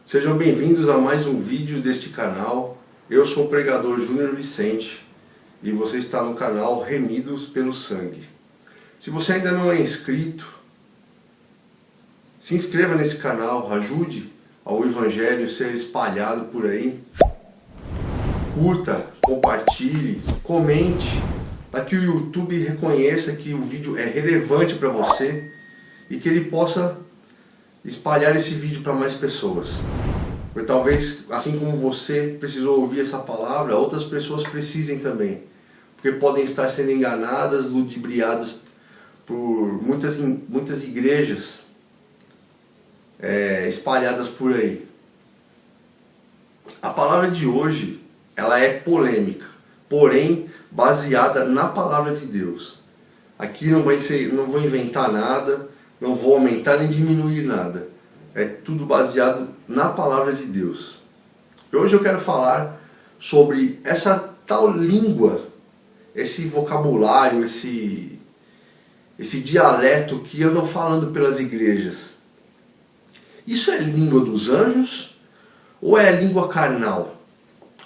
Sejam bem-vindos a mais um vídeo deste canal. Eu sou o pregador Júnior Vicente e você está no canal Remidos pelo Sangue. Se você ainda não é inscrito, se inscreva nesse canal, ajude ao Evangelho ser espalhado por aí. Curta, compartilhe, comente, para que o YouTube reconheça que o vídeo é relevante para você e que ele possa espalhar esse vídeo para mais pessoas. Porque talvez, assim como você precisou ouvir essa palavra, outras pessoas precisem também. Porque podem estar sendo enganadas, ludibriadas por muitas igrejas espalhadas por aí. A palavra de hoje, ela é polêmica, porém baseada na palavra de Deus. Aqui não vou inventar nada, não vou aumentar nem diminuir nada. É tudo baseado na palavra de Deus. E hoje eu quero falar sobre essa tal língua, esse vocabulário, esse dialeto que andam falando pelas igrejas. Isso é língua dos anjos? Ou é língua carnal?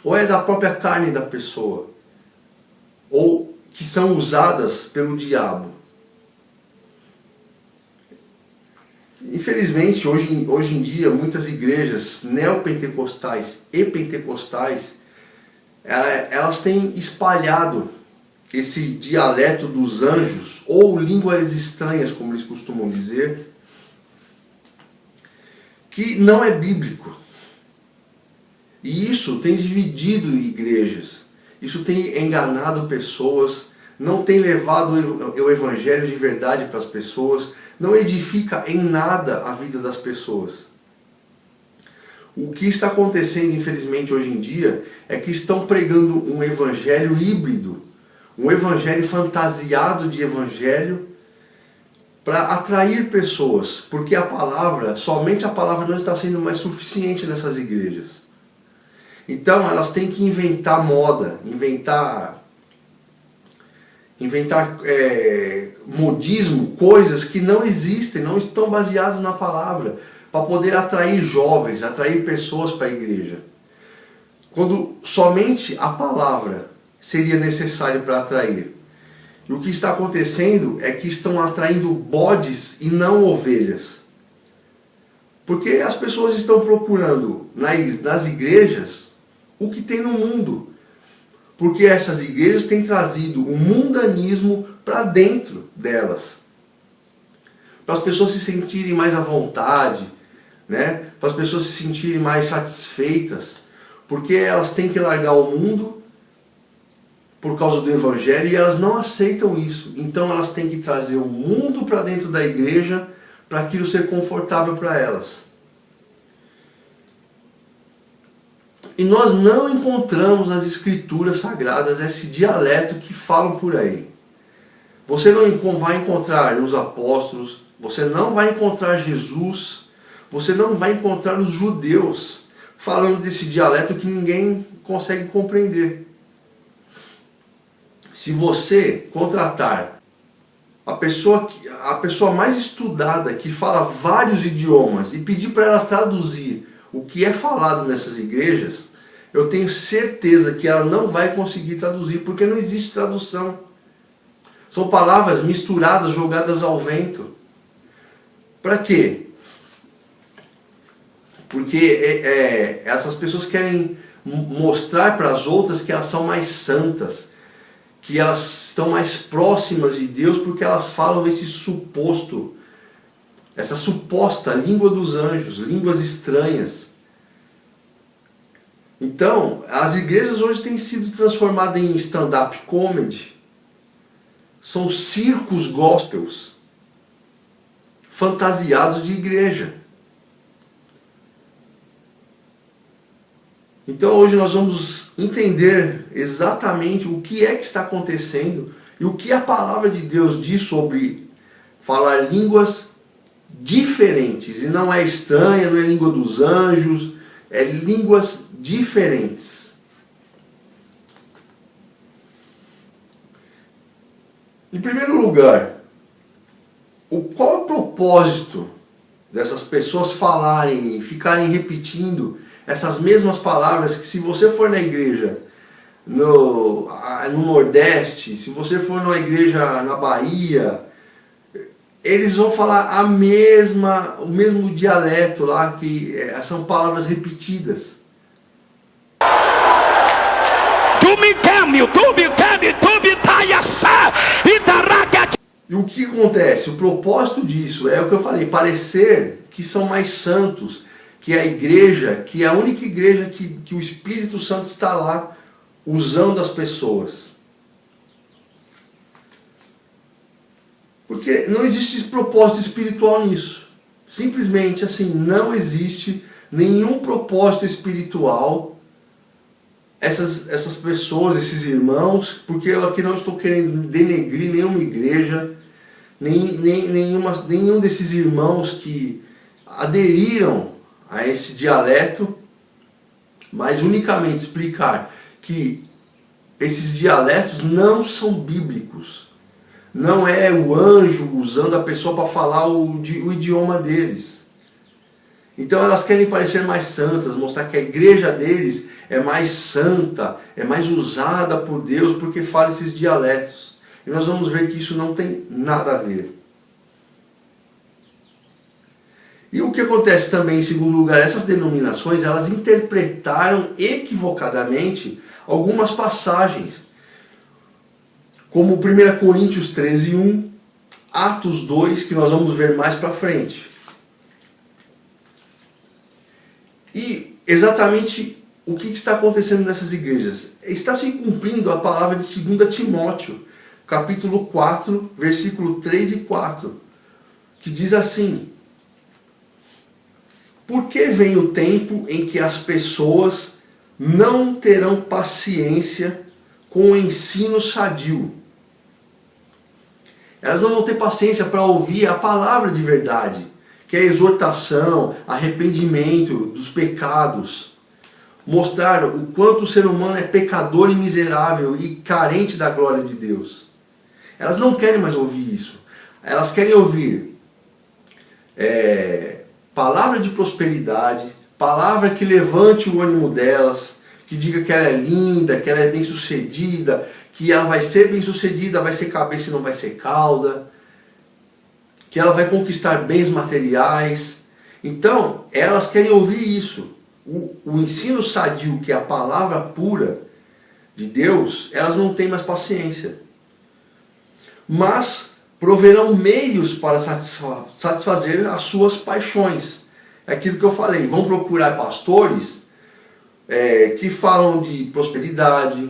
Ou é da própria carne da pessoa? Ou que são usadas pelo diabo? Infelizmente, hoje em dia, muitas igrejas neopentecostais e pentecostais, elas têm espalhado esse dialeto dos anjos, ou línguas estranhas, como eles costumam dizer, que não é bíblico. E isso tem dividido igrejas, isso tem enganado pessoas, não tem levado o evangelho de verdade para as pessoas, não edifica em nada a vida das pessoas. O que está acontecendo, infelizmente, hoje em dia, é que estão pregando um evangelho híbrido, um evangelho fantasiado de evangelho, para atrair pessoas, porque somente a palavra não está sendo mais suficiente nessas igrejas. Então elas têm que inventar moda, inventar modismo, coisas que não existem, não estão baseadas na palavra, para poder atrair jovens, atrair pessoas para a igreja. Quando somente a palavra seria necessário para atrair. E o que está acontecendo é que estão atraindo bodes e não ovelhas. Porque as pessoas estão procurando nas igrejas o que tem no mundo. Porque essas igrejas têm trazido o mundanismo para dentro delas. Para as pessoas se sentirem mais à vontade, né? Para as pessoas se sentirem mais satisfeitas. Porque elas têm que largar o mundo por causa do evangelho e elas não aceitam isso. Então elas têm que trazer o mundo para dentro da igreja para aquilo ser confortável para elas. E nós não encontramos nas escrituras sagradas esse dialeto que falam por aí. Você não vai encontrar os apóstolos, você não vai encontrar Jesus, você não vai encontrar os judeus falando desse dialeto que ninguém consegue compreender. Se você contratar a pessoa mais estudada, que fala vários idiomas, e pedir para ela traduzir o que é falado nessas igrejas, eu tenho certeza que ela não vai conseguir traduzir, porque não existe tradução. São palavras misturadas, jogadas ao vento. Para quê? Porque essas pessoas querem mostrar para as outras que elas são mais santas, que elas estão mais próximas de Deus, porque elas falam essa suposta língua dos anjos, línguas estranhas. Então, as igrejas hoje têm sido transformadas em stand-up comedy, são circos gospels, fantasiados de igreja. Então hoje nós vamos entender exatamente o que é que está acontecendo e o que a palavra de Deus diz sobre falar línguas diferentes. E não é estranha, não é língua dos anjos, é línguas diferentes. Em primeiro lugar, qual é o propósito dessas pessoas falarem e ficarem repetindo essas mesmas palavras, que se você for na igreja no Nordeste, se você for numa igreja na Bahia, eles vão falar o mesmo dialeto lá, que são palavras repetidas. E o que acontece? O propósito disso é o que eu falei, parecer que são mais santos, que a igreja, que é a única igreja que o Espírito Santo está lá usando as pessoas. Porque não existe esse propósito espiritual nisso. Simplesmente assim, não existe nenhum propósito espiritual. Essas pessoas, esses irmãos, porque eu aqui não estou querendo denegrir nenhuma igreja, nenhum desses irmãos que aderiram a esse dialeto, mas unicamente explicar que esses dialetos não são bíblicos. Não é o anjo usando a pessoa para falar o idioma deles. Então elas querem parecer mais santas, mostrar que a igreja deles é mais santa, é mais usada por Deus porque fala esses dialetos. E nós vamos ver que isso não tem nada a ver. E o que acontece também, em segundo lugar, essas denominações, elas interpretaram equivocadamente algumas passagens, como 1 Coríntios 13:1, Atos 2, que nós vamos ver mais para frente. E exatamente o que está acontecendo nessas igrejas? Está se cumprindo a palavra de 2 Timóteo, capítulo 4, versículo 3 e 4, que diz assim: porque vem o tempo em que as pessoas não terão paciência com o ensino sadio. Elas não vão ter paciência para ouvir a palavra de verdade, que é a exortação, arrependimento dos pecados. Mostrar o quanto o ser humano é pecador e miserável e carente da glória de Deus. Elas não querem mais ouvir isso. Elas querem ouvir palavra de prosperidade, palavra que levante o ânimo delas, que diga que ela é linda, que ela é bem sucedida, que ela vai ser bem sucedida, vai ser cabeça e não vai ser cauda, que ela vai conquistar bens materiais. Então, elas querem ouvir isso. O ensino sadio, que é a palavra pura de Deus, elas não têm mais paciência. Mas proverão meios para satisfazer as suas paixões. É aquilo que eu falei, vão procurar pastores que falam de prosperidade,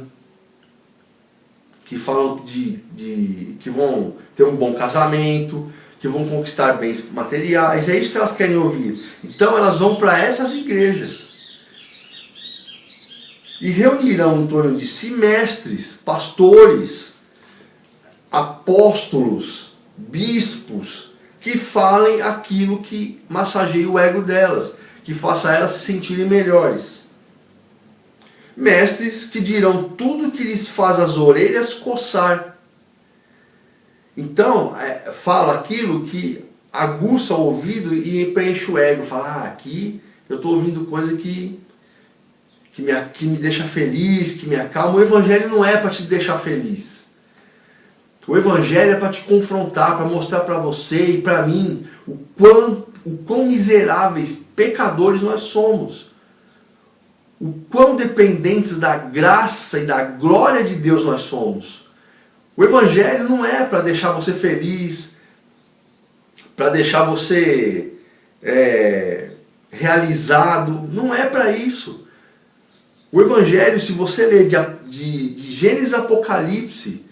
que falam que vão ter um bom casamento, que vão conquistar bens materiais. É isso que elas querem ouvir. Então elas vão para essas igrejas e reunirão em torno de si mestres, pastores, apóstolos, bispos, que falem aquilo que massageie o ego delas, que faça elas se sentirem melhores. Mestres que dirão tudo que lhes faz as orelhas coçar. Então, fala aquilo que aguça o ouvido e preenche o ego. Fala, aqui eu estou ouvindo coisa que me deixa feliz, que me acalma. O evangelho não é para te deixar feliz. O evangelho é para te confrontar, para mostrar para você e para mim o quão miseráveis, pecadores nós somos. O quão dependentes da graça e da glória de Deus nós somos. O evangelho não é para deixar você feliz, para deixar você realizado. Não é para isso. O evangelho, se você ler de Gênesis a Apocalipse,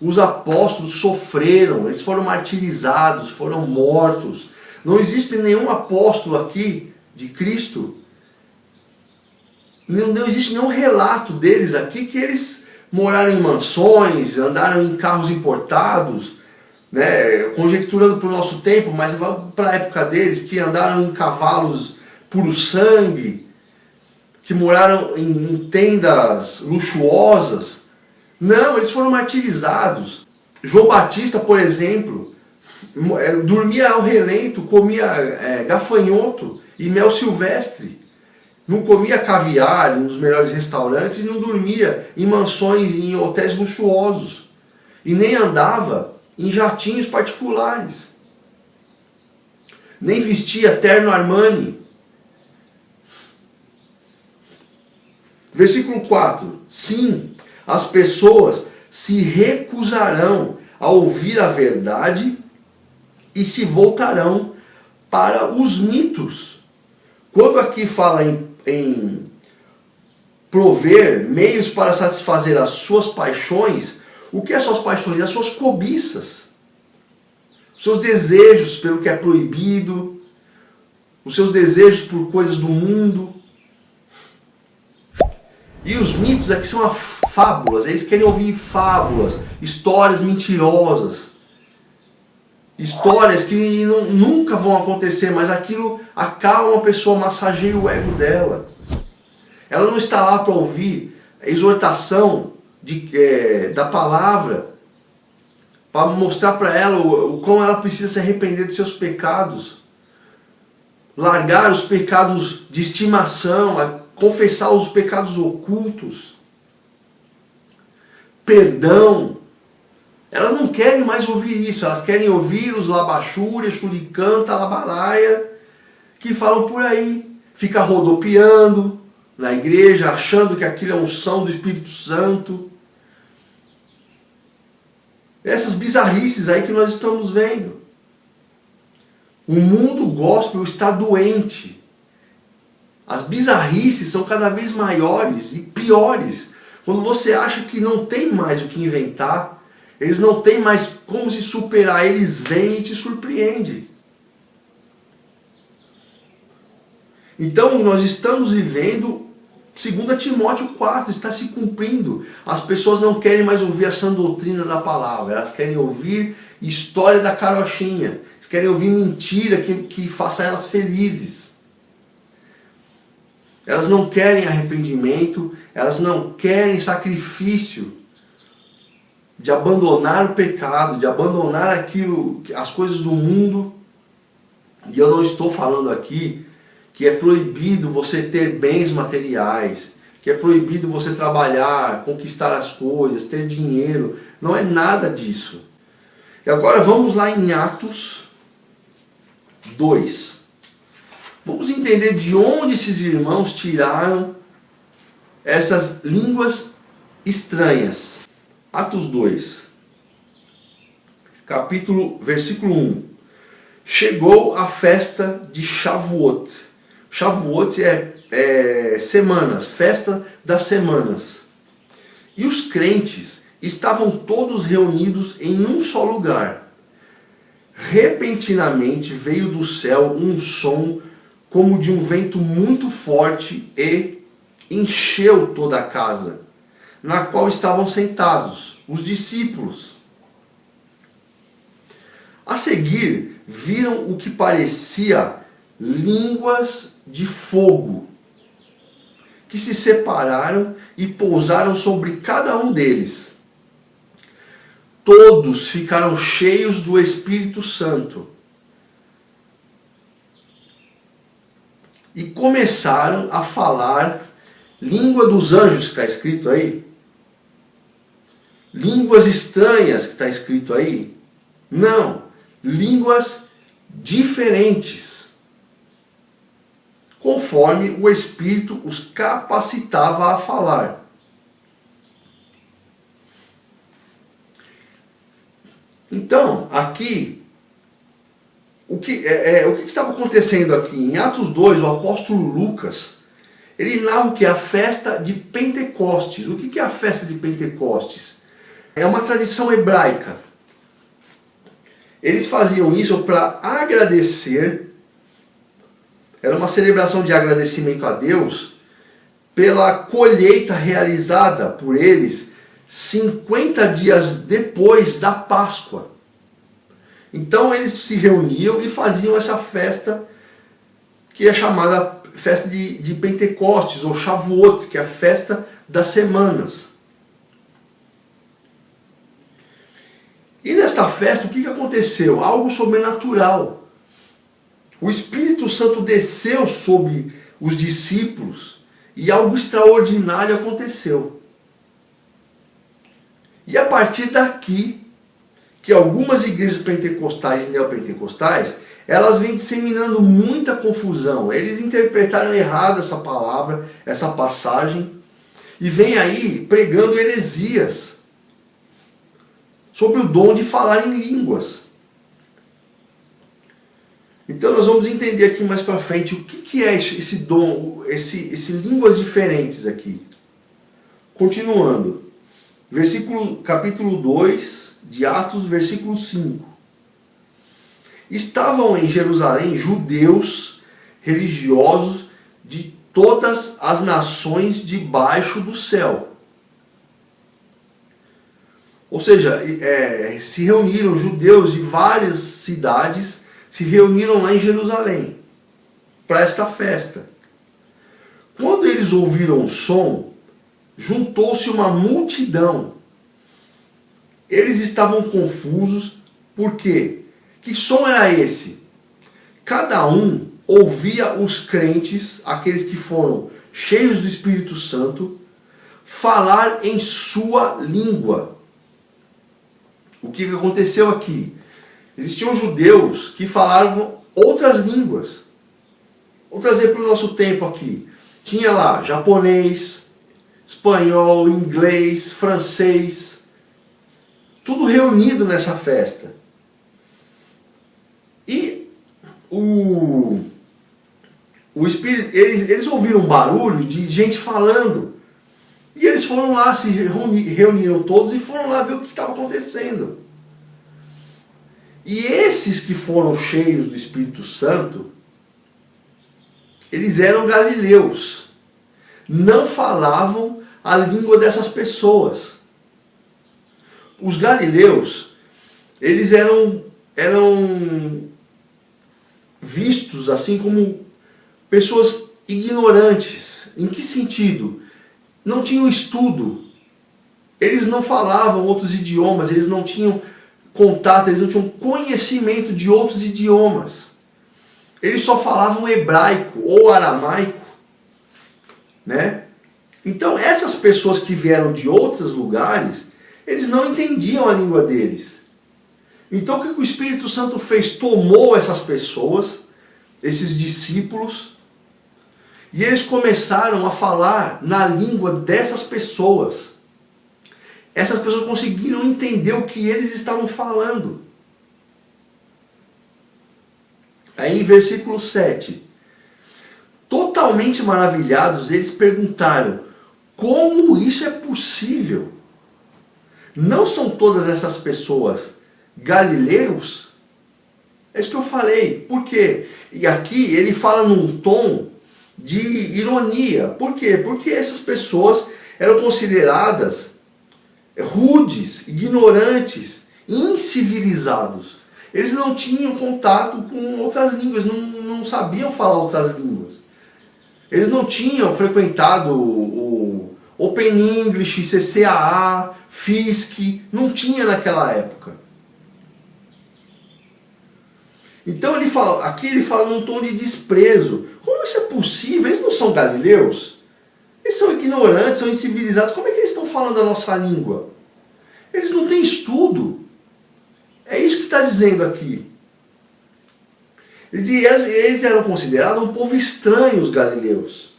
os apóstolos sofreram, eles foram martirizados, foram mortos. Não existe nenhum apóstolo aqui de Cristo, não existe nenhum relato deles aqui que eles moraram em mansões, andaram em carros importados, né, conjecturando para o nosso tempo, mas para a época deles, que andaram em cavalos puro sangue, que moraram em tendas luxuosas. Não, eles foram martirizados. João Batista, por exemplo, dormia ao relento, comia gafanhoto e mel silvestre. Não comia caviar em um dos melhores restaurantes e não dormia em mansões, em hotéis luxuosos. E nem andava em jatinhos particulares. Nem vestia terno Armani. Versículo 4. Sim, as pessoas se recusarão a ouvir a verdade e se voltarão para os mitos. Quando aqui fala em prover meios para satisfazer as suas paixões, o que é suas paixões? As suas cobiças, os seus desejos pelo que é proibido, os seus desejos por coisas do mundo. E os mitos aqui são fábulas, eles querem ouvir fábulas, histórias mentirosas, histórias que nunca vão acontecer, mas aquilo acalma a pessoa, massageia o ego dela. Ela não está lá para ouvir a exortação da palavra, para mostrar para ela o quão ela precisa se arrepender dos seus pecados, largar os pecados de estimação, confessar os pecados ocultos, perdão. Elas não querem mais ouvir isso, elas querem ouvir os labachúria, churicã, talabaraia, que falam por aí, fica rodopiando na igreja, achando que aquilo é unção do Espírito Santo. Essas bizarrices aí que nós estamos vendo. O mundo gospel está doente. As bizarrices são cada vez maiores e piores. Quando você acha que não tem mais o que inventar, eles não têm mais como se superar, eles vêm e te surpreendem. Então nós estamos vivendo 2 Timóteo 4, está se cumprindo. As pessoas não querem mais ouvir a sã doutrina da palavra, elas querem ouvir história da carochinha, elas querem ouvir mentira que faça elas felizes. Elas não querem arrependimento, elas não querem sacrifício de abandonar o pecado, de abandonar as coisas do mundo. E eu não estou falando aqui que é proibido você ter bens materiais, que é proibido você trabalhar, conquistar as coisas, ter dinheiro. Não é nada disso. E agora vamos lá em Atos 2. Vamos entender de onde esses irmãos tiraram essas línguas estranhas. Atos 2, versículo 1. Chegou a festa de Shavuot. Shavuot é semanas, festa das semanas. E os crentes estavam todos reunidos em um só lugar. Repentinamente veio do céu um som como de um vento muito forte e encheu toda a casa, na qual estavam sentados os discípulos. A seguir, viram o que parecia línguas de fogo, que se separaram e pousaram sobre cada um deles. Todos ficaram cheios do Espírito Santo e começaram a falar língua dos anjos, que está escrito aí. Línguas estranhas, que está escrito aí. Não, línguas diferentes, conforme o Espírito os capacitava a falar. Então, aqui, o que estava acontecendo aqui? Em Atos 2, o apóstolo Lucas, ele narra o que é a festa de Pentecostes. O que é a festa de Pentecostes? É uma tradição hebraica. Eles faziam isso para agradecer, era uma celebração de agradecimento a Deus pela colheita realizada por eles 50 dias depois da Páscoa. Então eles se reuniam e faziam essa festa que é chamada festa de Pentecostes, ou Shavuot, que é a festa das semanas. E nesta esta festa, o que aconteceu? Algo sobrenatural. O Espírito Santo desceu sobre os discípulos e algo extraordinário aconteceu. E a partir daqui, que algumas igrejas pentecostais e neopentecostais, elas vêm disseminando muita confusão. Eles interpretaram errado essa palavra, essa passagem, e vêm aí pregando heresias sobre o dom de falar em línguas. Então nós vamos entender aqui mais para frente o que é esse dom, esse línguas diferentes aqui. Continuando. Capítulo 2 de Atos, versículo 5. Estavam em Jerusalém judeus religiosos de todas as nações debaixo do céu. Ou seja, se reuniram judeus de várias cidades, se reuniram lá em Jerusalém para esta festa. Quando eles ouviram o som, juntou-se uma multidão. Eles estavam confusos, por quê? Que som era esse? Cada um ouvia os crentes, aqueles que foram cheios do Espírito Santo, falar em sua língua. O que aconteceu aqui? Existiam judeus que falavam outras línguas. Vou trazer para o nosso tempo aqui. Tinha lá japonês, espanhol, inglês, francês, tudo reunido nessa festa. E o Espírito, eles ouviram um barulho de gente falando. E eles foram lá, se reuniram todos e foram lá ver o que estava acontecendo. E esses que foram cheios do Espírito Santo, eles eram galileus. Não falavam a língua dessas pessoas. Os galileus, eles eram vistos assim como pessoas ignorantes. Em que sentido? Não tinham estudo. Eles não falavam outros idiomas, eles não tinham contato, eles não tinham conhecimento de outros idiomas. Eles só falavam hebraico ou aramaico, né? Então essas pessoas que vieram de outros lugares, eles não entendiam a língua deles. Então o que o Espírito Santo fez? Tomou essas pessoas, esses discípulos, e eles começaram a falar na língua dessas pessoas. Essas pessoas conseguiram entender o que eles estavam falando. Aí em versículo 7. Totalmente maravilhados, eles perguntaram: como isso é possível? Não são todas essas pessoas galileus? É isso que eu falei. Por quê? E aqui ele fala num tom de ironia. Por quê? Porque essas pessoas eram consideradas rudes, ignorantes, incivilizados. Eles não tinham contato com outras línguas, não sabiam falar outras línguas. Eles não tinham frequentado o Open English, CCAA, FISC, não tinha naquela época. Então aqui ele fala num tom de desprezo. Como isso é possível? Eles não são galileus? Eles são ignorantes, são incivilizados. Como é que eles estão falando a nossa língua? Eles não têm estudo. É isso que está dizendo aqui. Eles eram considerados um povo estranho, os galileus.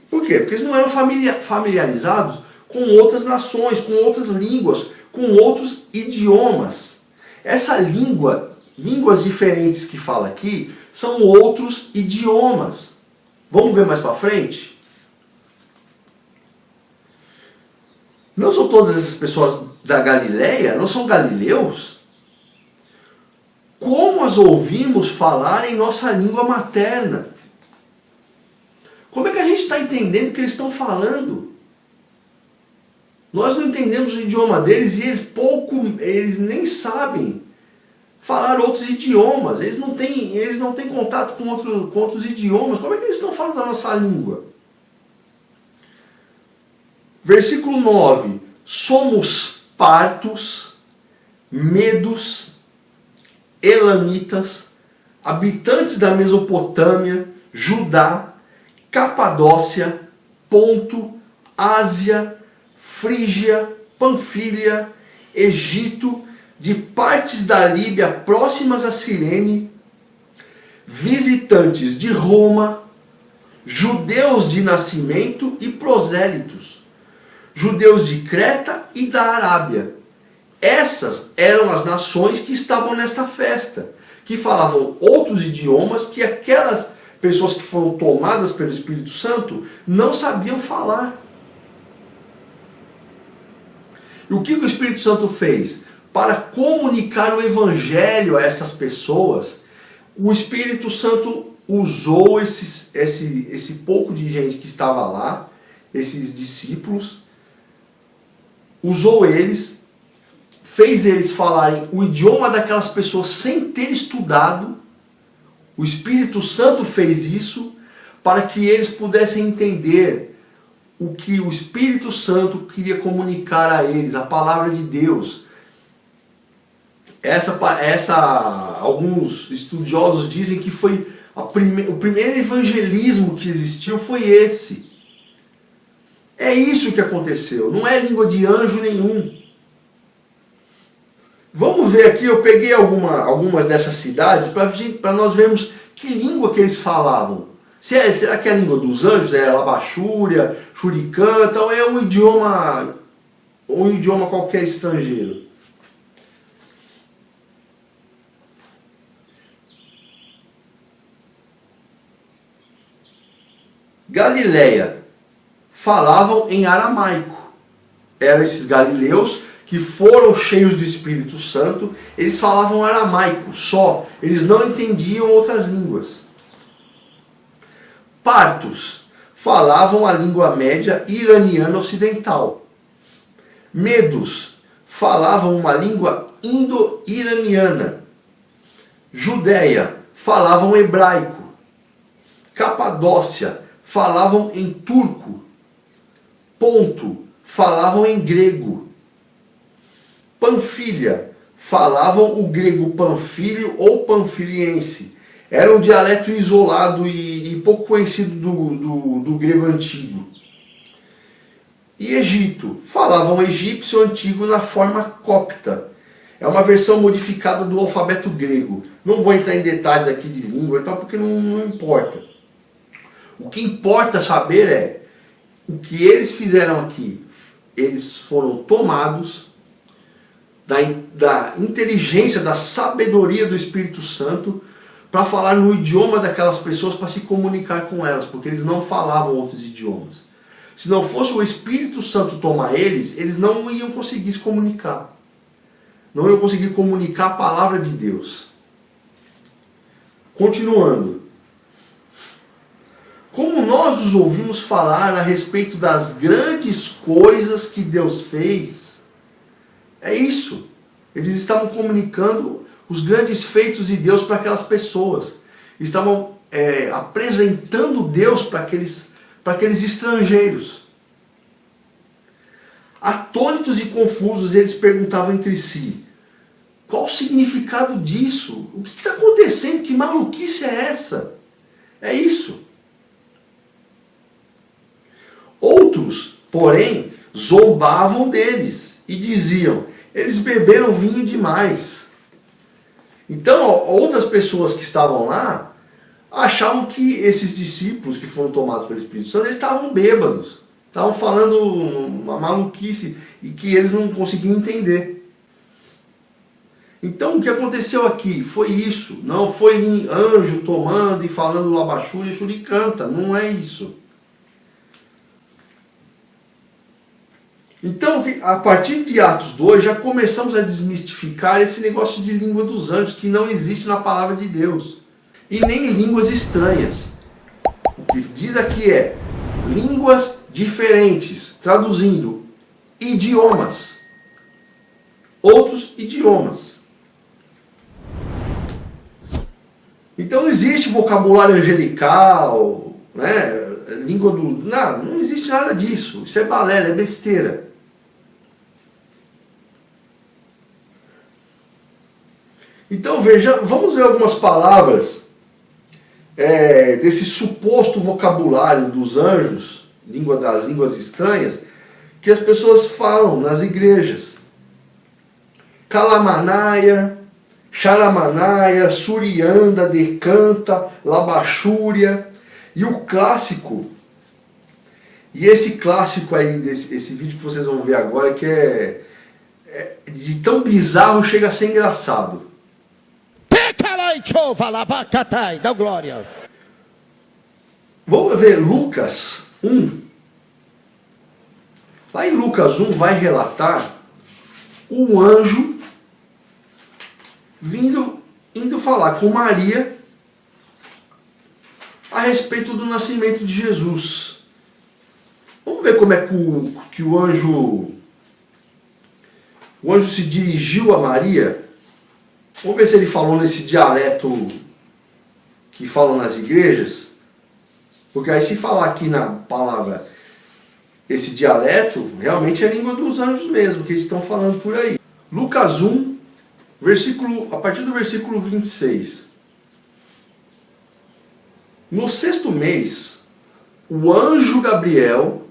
Por quê? Porque eles não eram familiarizados com outras nações, com outras línguas, com outros idiomas. Essa línguas diferentes que fala aqui, são outros idiomas. Vamos ver mais para frente? Não são todas essas pessoas da Galileia, não são galileus? Como as ouvimos falar em nossa língua materna? Como é que a gente está entendendo o que eles estão falando? Nós não entendemos o idioma deles e eles nem sabem falar outros idiomas. Eles não têm contato com outros idiomas. Como é que eles estão falando da nossa língua? Versículo 9. Somos partos medos, elamitas, habitantes da Mesopotâmia, Judá, Capadócia, Ponto, Ásia, Frígia, Panfília, Egito, de partes da Líbia próximas a Cirene, visitantes de Roma, judeus de nascimento e prosélitos, judeus de Creta e da Arábia. Essas eram as nações que estavam nesta festa, que falavam outros idiomas que aquelas pessoas que foram tomadas pelo Espírito Santo não sabiam falar. E o que o Espírito Santo fez? Para comunicar o Evangelho a essas pessoas, o Espírito Santo usou esse pouco de gente que estava lá, esses discípulos, usou eles, fez eles falarem o idioma daquelas pessoas sem ter estudado. O Espírito Santo fez isso para que eles pudessem entender o que o Espírito Santo queria comunicar a eles, a palavra de Deus. Alguns estudiosos dizem que foi o primeiro evangelismo que existiu foi esse. É isso que aconteceu, não é língua de anjo nenhum. Vamos ver aqui, eu peguei algumas dessas cidades para nós vermos que língua que eles falavam. Será que é a língua dos anjos? É Labachúria, Xuricã, então é um idioma qualquer estrangeiro. Galileia, falavam em aramaico. Eram esses galileus que foram cheios do Espírito Santo, eles falavam aramaico só, eles não entendiam outras línguas. Partos, falavam a língua média iraniana ocidental. Medos, falavam uma língua indo-iraniana. Judéia, falavam hebraico. Capadócia, falavam em turco. Ponto, falavam em grego. Panfília, falavam o grego panfílio ou panfiliense. Era um dialeto isolado e pouco conhecido do grego antigo. E Egito, falavam egípcio antigo na forma copta. É uma versão modificada do alfabeto grego. Não vou entrar em detalhes aqui de língua e tal, porque não importa. O que importa saber é o que eles fizeram aqui. Eles foram tomados da inteligência, da sabedoria do Espírito Santo para falar no idioma daquelas pessoas, para se comunicar com elas, porque eles não falavam outros idiomas. Se não fosse o Espírito Santo tomar eles, eles não iam conseguir se comunicar. Não iam conseguir comunicar a palavra de Deus. Continuando. Como nós os ouvimos falar a respeito das grandes coisas que Deus fez, é isso. Eles estavam comunicando os grandes feitos de Deus para aquelas pessoas. Estavam apresentando Deus para aqueles estrangeiros. Atônitos e confusos, eles perguntavam entre si: qual o significado disso? O que está acontecendo? Que maluquice é essa? É isso. Outros, porém, zombavam deles e diziam: eles beberam vinho demais. Então, outras pessoas que estavam lá achavam que esses discípulos que foram tomados pelo Espírito Santo, eles estavam bêbados. Estavam falando uma maluquice e que eles não conseguiam entender. Então, o que aconteceu aqui foi isso. Não foi anjo tomando e falando labachúria e xuricanta. Não é isso. Então, a partir de Atos 2, já começamos a desmistificar esse negócio de língua dos anjos, que não existe na palavra de Deus. E nem línguas estranhas. O que diz aqui é línguas diferentes, traduzindo, idiomas. Outros idiomas. Então não existe vocabulário angelical, né? Língua do... Não existe nada disso. Isso é balela, é besteira. Então vamos ver algumas palavras desse suposto vocabulário dos anjos, das línguas estranhas, que as pessoas falam nas igrejas. Calamanaia, Charamanaia, Surianda, Decanta, Labachúria, e o clássico, e esse clássico aí, esse vídeo que vocês vão ver agora, que de tão bizarro chega a ser engraçado. Dá glória. Vamos ver Lucas 1. Lá em Lucas 1 vai relatar um anjo indo falar com Maria a respeito do nascimento de Jesus. Vamos ver como é que o anjo se dirigiu a Maria. Vamos ver se ele falou nesse dialeto que falam nas igrejas. Porque aí se falar aqui na palavra esse dialeto, realmente é a língua dos anjos mesmo, que eles estão falando por aí. Lucas 1, a partir do versículo 26. No 6º mês, o anjo Gabriel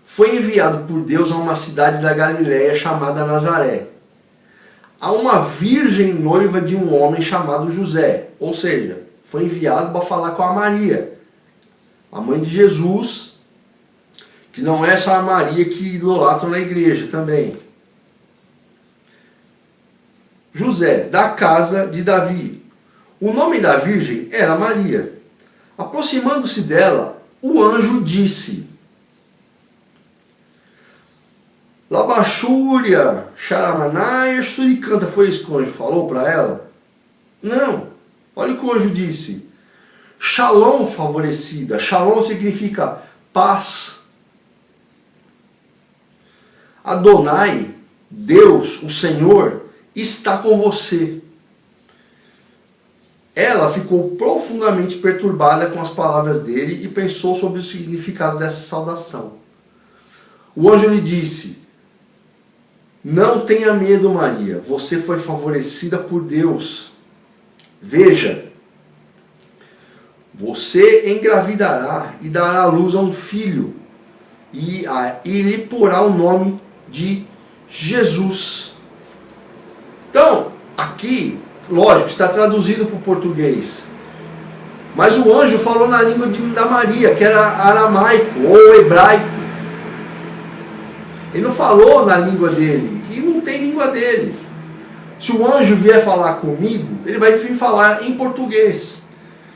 foi enviado por Deus a uma cidade da Galiléia chamada Nazaré, a uma virgem noiva de um homem chamado José. Ou seja, foi enviado para falar com a Maria, a mãe de Jesus, que não é essa Maria que idolatram na igreja também. José, da casa de Davi. O nome da virgem era Maria. Aproximando-se dela, o anjo disse: Labachúria, Charamanaia, Suricanta. Foi isso que o anjo falou para ela? Não. Olha o que o anjo disse. Shalom, favorecida. Shalom significa paz. Adonai, Deus, o Senhor, está com você. Ela ficou profundamente perturbada com as palavras dele e pensou sobre o significado dessa saudação. O anjo lhe disse: não tenha medo, Maria, você foi favorecida por Deus. Veja, você engravidará e dará à luz a um filho, e lhe porá o nome de Jesus. Então, aqui, lógico, está traduzido para o português. Mas o anjo falou na língua da Maria, que era aramaico ou hebraico. Ele não falou na língua dele, e não tem língua dele. Se o anjo vier falar comigo, ele vai vir falar em português.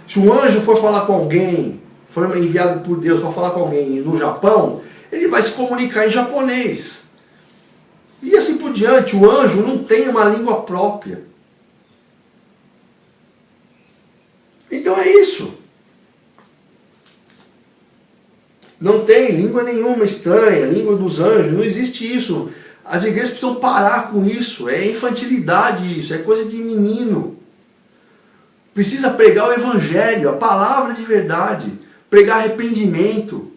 Se o anjo for falar com alguém, for enviado por Deus para falar com alguém no Japão, ele vai se comunicar em japonês. E assim por diante, o anjo não tem uma língua própria. Então é isso. Não tem língua nenhuma estranha, língua dos anjos, não existe isso. As igrejas precisam parar com isso, é infantilidade isso, é coisa de menino. Precisa pregar o evangelho, a palavra de verdade, pregar arrependimento.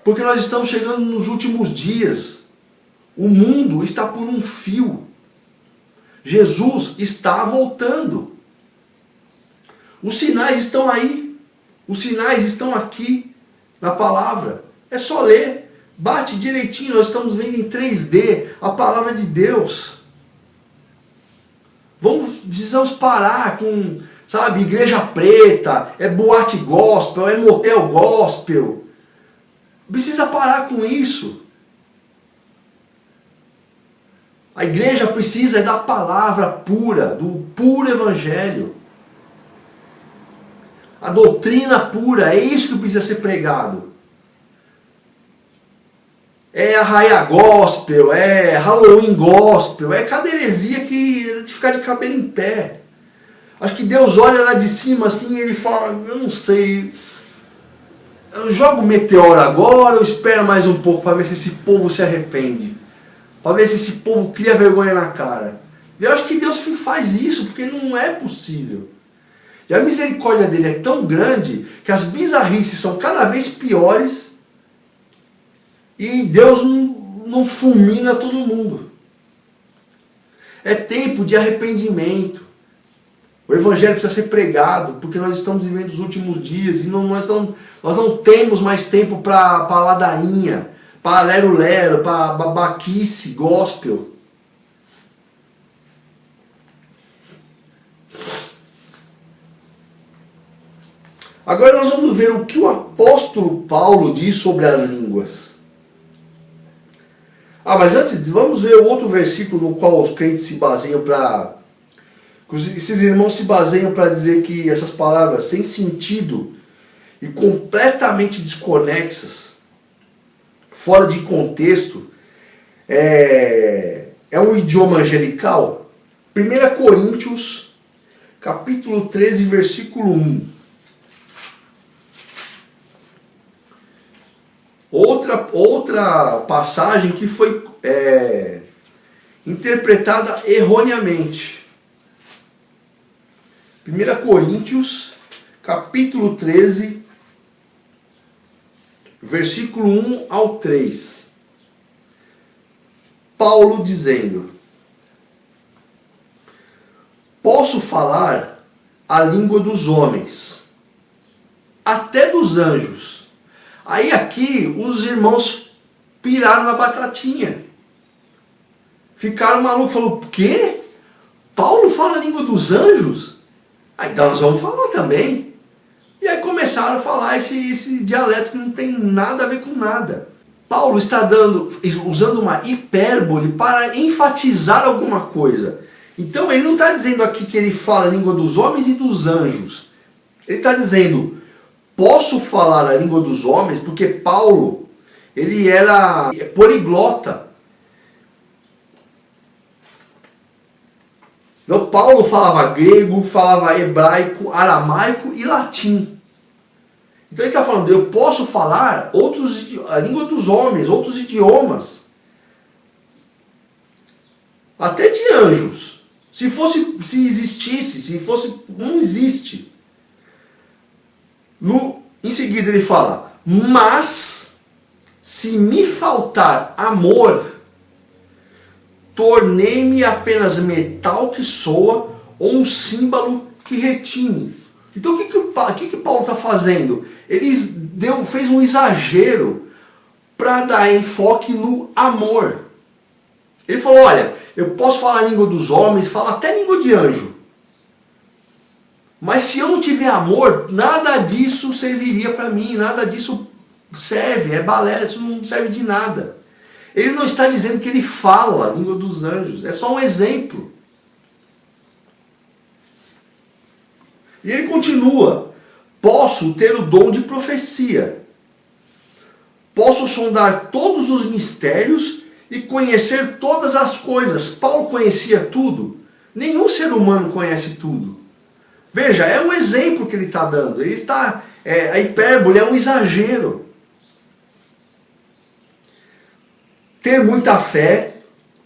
Porque nós estamos chegando nos últimos dias. O mundo está por um fio. Jesus está voltando. Os sinais estão aí. Os sinais estão aqui na palavra. É só ler. Bate direitinho. Nós estamos vendo em 3D a palavra de Deus. Precisamos parar com, sabe, igreja preta, é boate gospel, é motel gospel. Precisa parar com isso. A igreja precisa da palavra pura, do puro evangelho. A doutrina pura, é isso que precisa ser pregado. É arraia gospel, é Halloween gospel, é cada heresia que é de ficar de cabelo em pé. Acho que Deus olha lá de cima assim e ele fala, eu não sei, eu jogo um meteoro agora, eu espero mais um pouco para ver se esse povo se arrepende. Para ver se esse povo cria vergonha na cara. Eu acho que Deus faz isso porque não é possível. E a misericórdia dele é tão grande que as bizarrices são cada vez piores e Deus não fulmina todo mundo. É tempo de arrependimento. O evangelho precisa ser pregado, porque nós estamos vivendo os últimos dias e nós não temos mais tempo para ladainha, para lero-lero, para babaquice, gospel. Agora nós vamos ver o que o apóstolo Paulo diz sobre as línguas. Mas antes, vamos ver o outro versículo no qual os crentes se baseiam esses irmãos se baseiam para dizer que essas palavras sem sentido e completamente desconexas, fora de contexto, é um idioma angelical. 1 Coríntios, capítulo 13, versículo 1. Outra passagem que foi interpretada erroneamente. 1 Coríntios, capítulo 13, versículo 1 ao 3. Paulo dizendo: posso falar a língua dos homens, até dos anjos. Aí aqui os irmãos piraram na batatinha. Ficaram malucos, falaram: o quê? Paulo fala a língua dos anjos? Então nós vamos falar também. E aí começaram a falar esse dialeto que não tem nada a ver com nada. Paulo está usando uma hipérbole para enfatizar alguma coisa. Então ele não está dizendo aqui que ele fala a língua dos homens e dos anjos. Ele está dizendo: posso falar a língua dos homens, porque Paulo, ele era poliglota. Então Paulo falava grego, falava hebraico, aramaico e latim. Então ele está falando: eu posso falar a língua dos homens, outros idiomas. Até de anjos. Se existisse, não existe. Em seguida ele fala: mas se me faltar amor, tornei-me apenas metal que soa ou um símbolo que retine. Então o que Paulo está fazendo? Ele fez um exagero para dar enfoque no amor. Ele falou: olha, eu posso falar a língua dos homens, falar até a língua de anjo. Mas se eu não tiver amor, nada disso serviria para mim, nada disso serve, é balela, isso não serve de nada. Ele não está dizendo que ele fala a língua dos anjos, é só um exemplo. E ele continua: posso ter o dom de profecia, posso sondar todos os mistérios e conhecer todas as coisas. Paulo conhecia tudo? Nenhum ser humano conhece tudo. Veja, é um exemplo que ele está dando. A hipérbole é um exagero. Ter muita fé,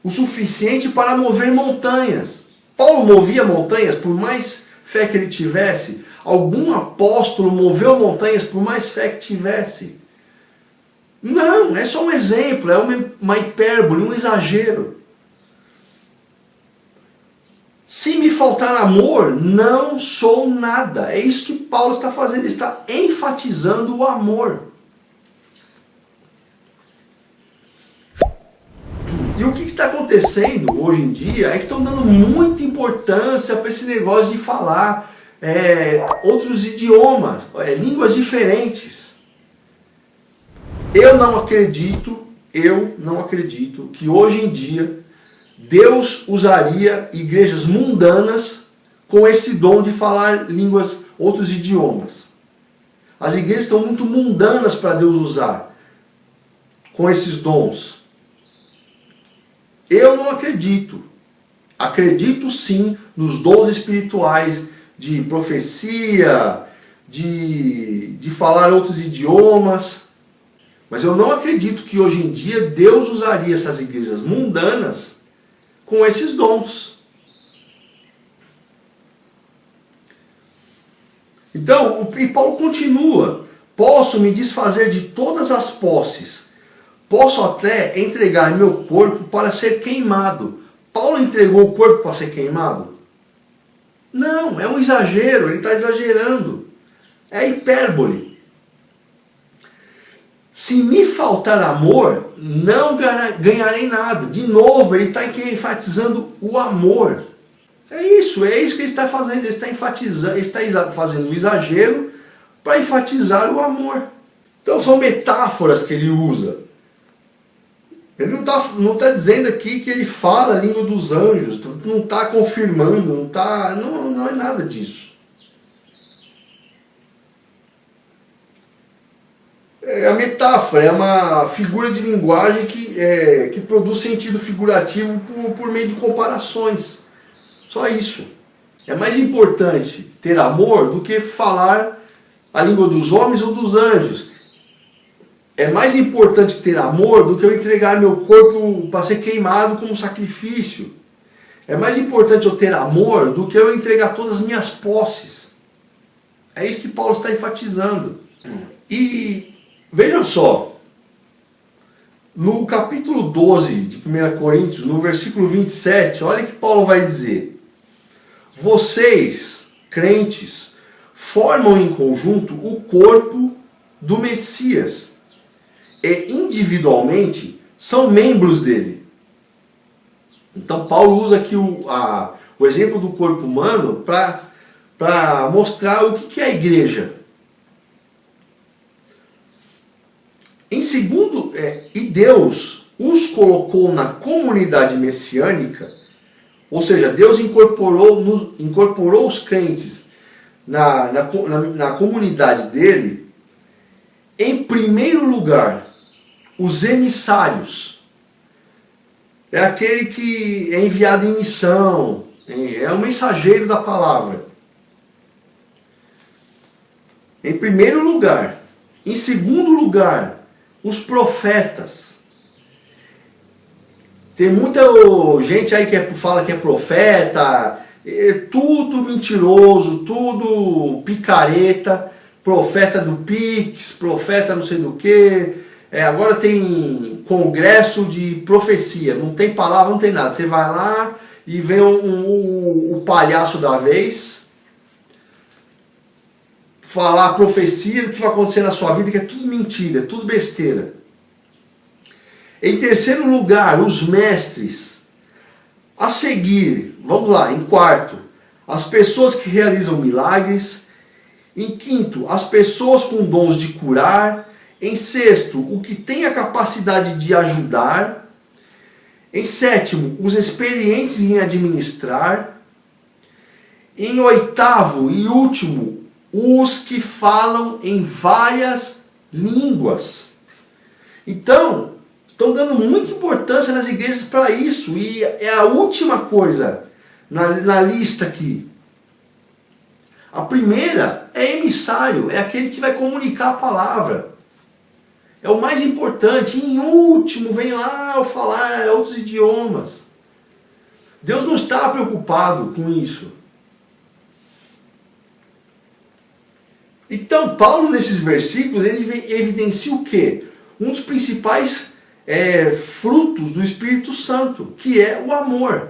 o suficiente para mover montanhas. Paulo movia montanhas por mais fé que ele tivesse. Algum apóstolo moveu montanhas por mais fé que tivesse. Não, é só um exemplo, é uma hipérbole, um exagero. Se me faltar amor, não sou nada. É isso que Paulo está fazendo, ele está enfatizando o amor. E o que está acontecendo hoje em dia é que estão dando muita importância para esse negócio de falar outros idiomas, línguas diferentes. Eu não acredito que hoje em dia Deus usaria igrejas mundanas com esse dom de falar línguas, outros idiomas. As igrejas estão muito mundanas para Deus usar com esses dons. Eu não acredito. Acredito sim nos dons espirituais de profecia, de falar outros idiomas. Mas eu não acredito que hoje em dia Deus usaria essas igrejas mundanas com esses dons. Então, e Paulo continua: posso me desfazer de todas as posses, posso até entregar meu corpo para ser queimado. Paulo entregou o corpo para ser queimado? Não, é um exagero, ele está exagerando. É hipérbole. Se me faltar amor, não ganharei nada. De novo, ele está enfatizando o amor. É isso que ele está fazendo. Ele está enfatizando, ele está fazendo um exagero para enfatizar o amor. Então são metáforas que ele usa. Ele não está dizendo aqui que ele fala a língua dos anjos, não está confirmando, não é nada disso. A metáfora é uma figura de linguagem que produz sentido figurativo por meio de comparações. Só isso. É mais importante ter amor do que falar a língua dos homens ou dos anjos. É mais importante ter amor do que eu entregar meu corpo para ser queimado como sacrifício. É mais importante eu ter amor do que eu entregar todas as minhas posses. É isso que Paulo está enfatizando. E vejam só, no capítulo 12 de 1 Coríntios, no versículo 27, olha o que Paulo vai dizer. Vocês, crentes, formam em conjunto o corpo do Messias. E individualmente são membros dele. Então Paulo usa aqui o exemplo do corpo humano para mostrar o que é a igreja. Em segundo, e Deus os colocou na comunidade messiânica, ou seja, Deus incorporou os crentes na comunidade dele, em primeiro lugar, os emissários. É aquele que é enviado em missão, é um mensageiro da palavra. Em primeiro lugar. Em segundo lugar, os profetas. Tem muita gente aí que fala que é profeta, tudo mentiroso, tudo picareta, profeta do Pix, profeta não sei do que. Agora tem congresso de profecia, não tem palavra, não tem nada. Você vai lá e vem o palhaço da vez falar a profecia do que vai acontecer na sua vida, que é tudo mentira, é tudo besteira. Em terceiro lugar, os mestres. A seguir, vamos lá, em quarto, as pessoas que realizam milagres. Em quinto, as pessoas com dons de curar. Em sexto, o que tem a capacidade de ajudar. Em sétimo, os experientes em administrar. Em oitavo e último, os que falam em várias línguas. Então, estão dando muita importância nas igrejas para isso. E é a última coisa na lista aqui. A primeira é emissário, é aquele que vai comunicar a palavra. É o mais importante. E em último, vem lá o falar outros idiomas. Deus não está preocupado com isso. Então, Paulo, nesses versículos, ele evidencia o quê? Um dos principais frutos do Espírito Santo, que é o amor.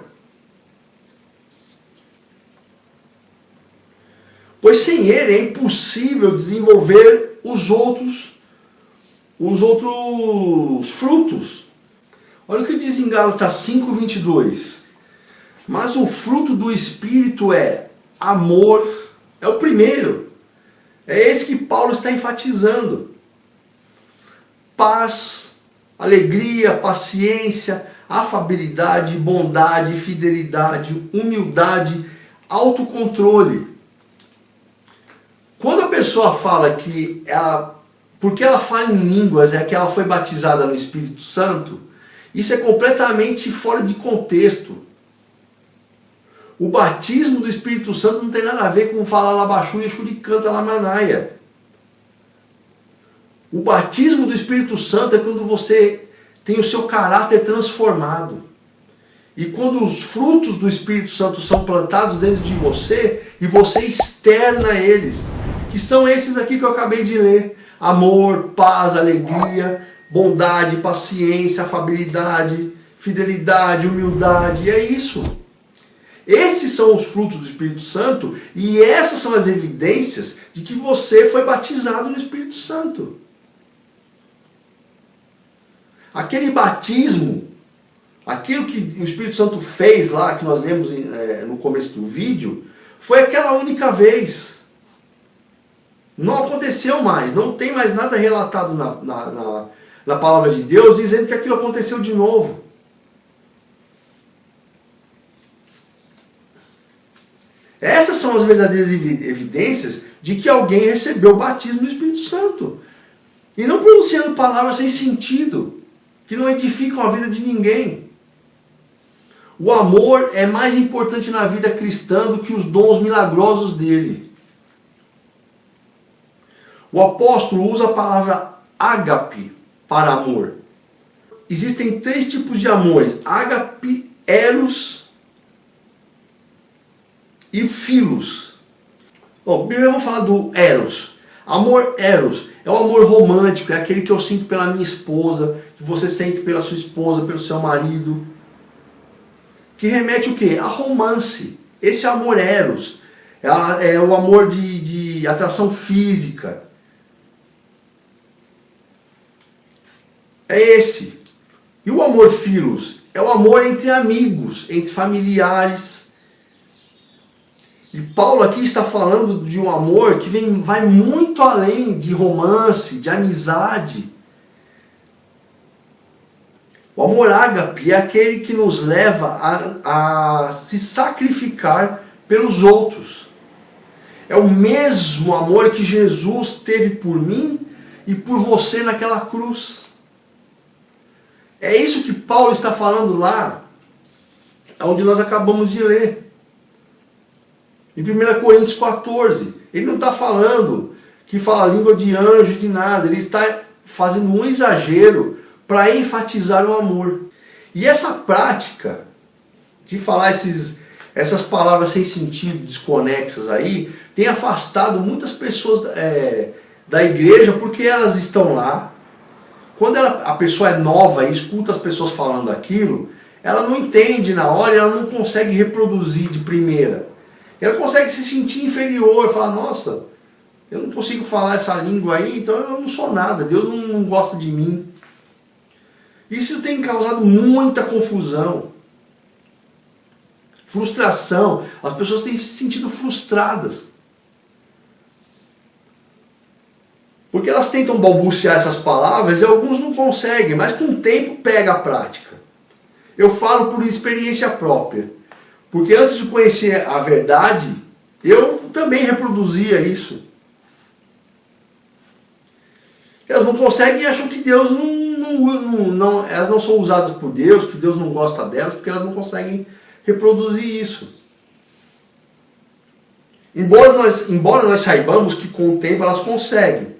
Pois sem ele é impossível desenvolver os outros frutos. Olha o que diz em Gálatas 5:22. Mas o fruto do Espírito é amor, é o primeiro. É esse que Paulo está enfatizando. Paz, alegria, paciência, afabilidade, bondade, fidelidade, humildade, autocontrole. Quando a pessoa fala que porque ela fala em línguas, é que ela foi batizada no Espírito Santo, isso é completamente fora de contexto. O batismo do Espírito Santo não tem nada a ver com falar labaxúria, xuricanta, lamanaia. O batismo do Espírito Santo é quando você tem o seu caráter transformado. E quando os frutos do Espírito Santo são plantados dentro de você e você externa eles, que são esses aqui que eu acabei de ler. Amor, paz, alegria, bondade, paciência, afabilidade, fidelidade, humildade, é isso. Esses são os frutos do Espírito Santo e essas são as evidências de que você foi batizado no Espírito Santo. Aquele batismo, aquilo que o Espírito Santo fez lá, que nós lemos no começo do vídeo, foi aquela única vez. Não aconteceu mais, não tem mais nada relatado na palavra de Deus dizendo que aquilo aconteceu de novo. Essas são as verdadeiras evidências de que alguém recebeu o batismo do Espírito Santo. E não pronunciando palavras sem sentido, que não edificam a vida de ninguém. O amor é mais importante na vida cristã do que os dons milagrosos dele. O apóstolo usa a palavra ágape para amor. Existem 3 tipos de amores: ágape, eros e filos. Bom, primeiro vamos falar do eros. Amor eros é o amor romântico, é aquele que eu sinto pela minha esposa, que você sente pela sua esposa, pelo seu marido. Que remete o quê? A romance. Esse amor eros. É o amor de atração física. É esse. E o amor filos? É o amor entre amigos, entre familiares. E Paulo aqui está falando de um amor que vai muito além de romance, de amizade. O amor ágape é aquele que nos leva a se sacrificar pelos outros. É o mesmo amor que Jesus teve por mim e por você naquela cruz. É isso que Paulo está falando lá, onde nós acabamos de ler. Em 1 Coríntios 14, ele não está falando que fala a língua de anjo, de nada. Ele está fazendo um exagero para enfatizar o amor. E essa prática de falar essas palavras sem sentido, desconexas aí, tem afastado muitas pessoas da igreja, porque elas estão lá. Quando a pessoa é nova e escuta as pessoas falando aquilo, ela não entende na hora e ela não consegue reproduzir de primeira. Ela consegue se sentir inferior, falar, nossa, eu não consigo falar essa língua aí, então eu não sou nada, Deus não gosta de mim. Isso tem causado muita confusão, frustração. As pessoas têm se sentido frustradas. Porque elas tentam balbuciar essas palavras e alguns não conseguem, mas com o tempo pega a prática. Eu falo por experiência própria. Porque antes de conhecer a verdade, eu também reproduzia isso. Elas não conseguem e acham que Deus elas não são usadas por Deus, que Deus não gosta delas, porque elas não conseguem reproduzir isso. Embora nós saibamos que com o tempo elas conseguem.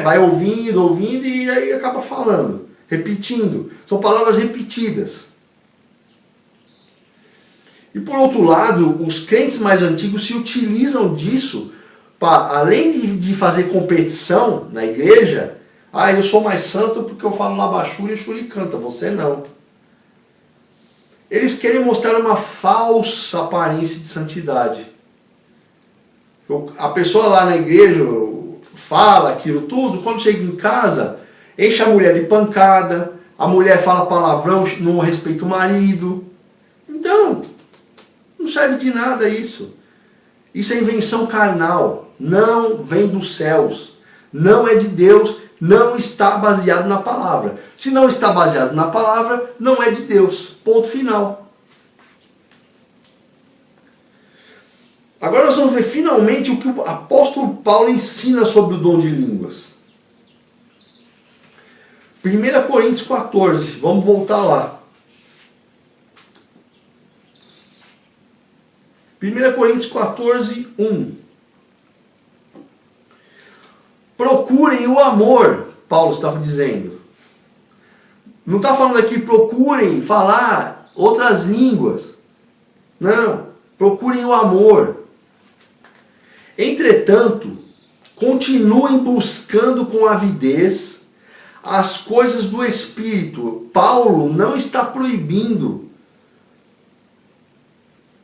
Vai ouvindo e aí acaba falando, repetindo. São palavras repetidas. E por outro lado, os crentes mais antigos se utilizam disso para, além de fazer competição na igreja, eu sou mais santo porque eu falo labachura e Shuri canta, você não. Eles querem mostrar uma falsa aparência de santidade. A pessoa lá na igreja fala aquilo tudo, quando chega em casa, enche a mulher de pancada, a mulher fala palavrão, não respeita o marido. Então, não serve de nada isso. Isso é invenção carnal. Não vem dos céus. Não é de Deus. Não está baseado na palavra. Se não está baseado na palavra, não é de Deus. Ponto final. Agora nós vamos ver finalmente o que o apóstolo Paulo ensina sobre o dom de línguas. 1 Coríntios 14. Vamos voltar lá. 1 Coríntios 14, 1. Procurem o amor, Paulo estava dizendo. Não está falando aqui, procurem falar outras línguas. Não, procurem o amor. Entretanto, continuem buscando com avidez as coisas do Espírito. Paulo não está proibindo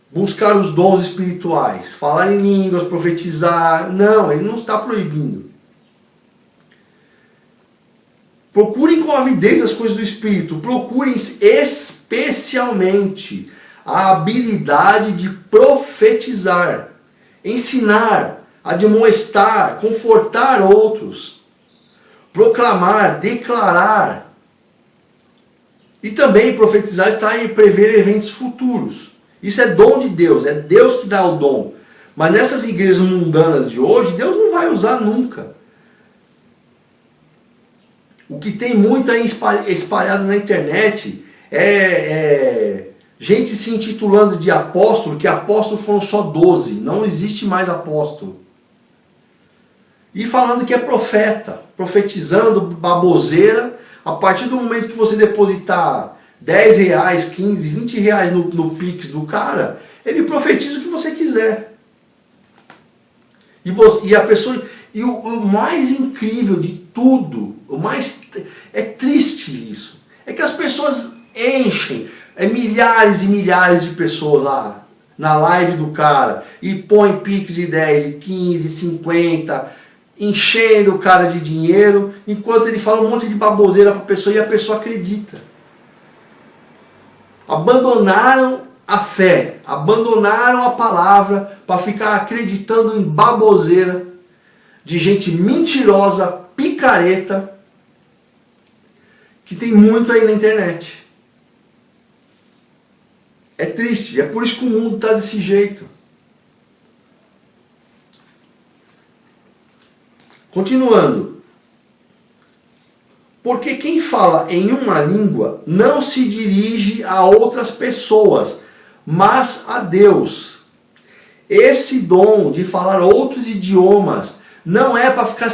buscar os dons espirituais, falar em línguas, profetizar. Não, ele não está proibindo. Procurem com avidez as coisas do Espírito. Procurem especialmente a habilidade de profetizar, ensinar, admoestar, confortar outros, proclamar, declarar. E também profetizar está em prever eventos futuros. Isso é dom de Deus, é Deus que dá o dom. Mas nessas igrejas mundanas de hoje, Deus não vai usar nunca. O que tem muito aí espalhado na internet é gente se intitulando de apóstolo, que apóstolo foram só 12, não existe mais apóstolo. E falando que é profeta, profetizando baboseira. A partir do momento que você depositar 10 reais, 15, 20 reais no Pix do cara, ele profetiza o que você quiser. E o mais incrível de tudo, é triste isso, é que as pessoas enchem milhares e milhares de pessoas lá na live do cara e põe Pix de 10, 15, 50, enchendo o cara de dinheiro, enquanto ele fala um monte de baboseira para a pessoa e a pessoa acredita. Abandonaram a fé, abandonaram a palavra para ficar acreditando em baboseira de gente mentirosa, picareta, que tem muito aí na internet. É triste, é por isso que o mundo está desse jeito. Continuando. Porque quem fala em uma língua não se dirige a outras pessoas, mas a Deus. Esse dom de falar outros idiomas não é para ficar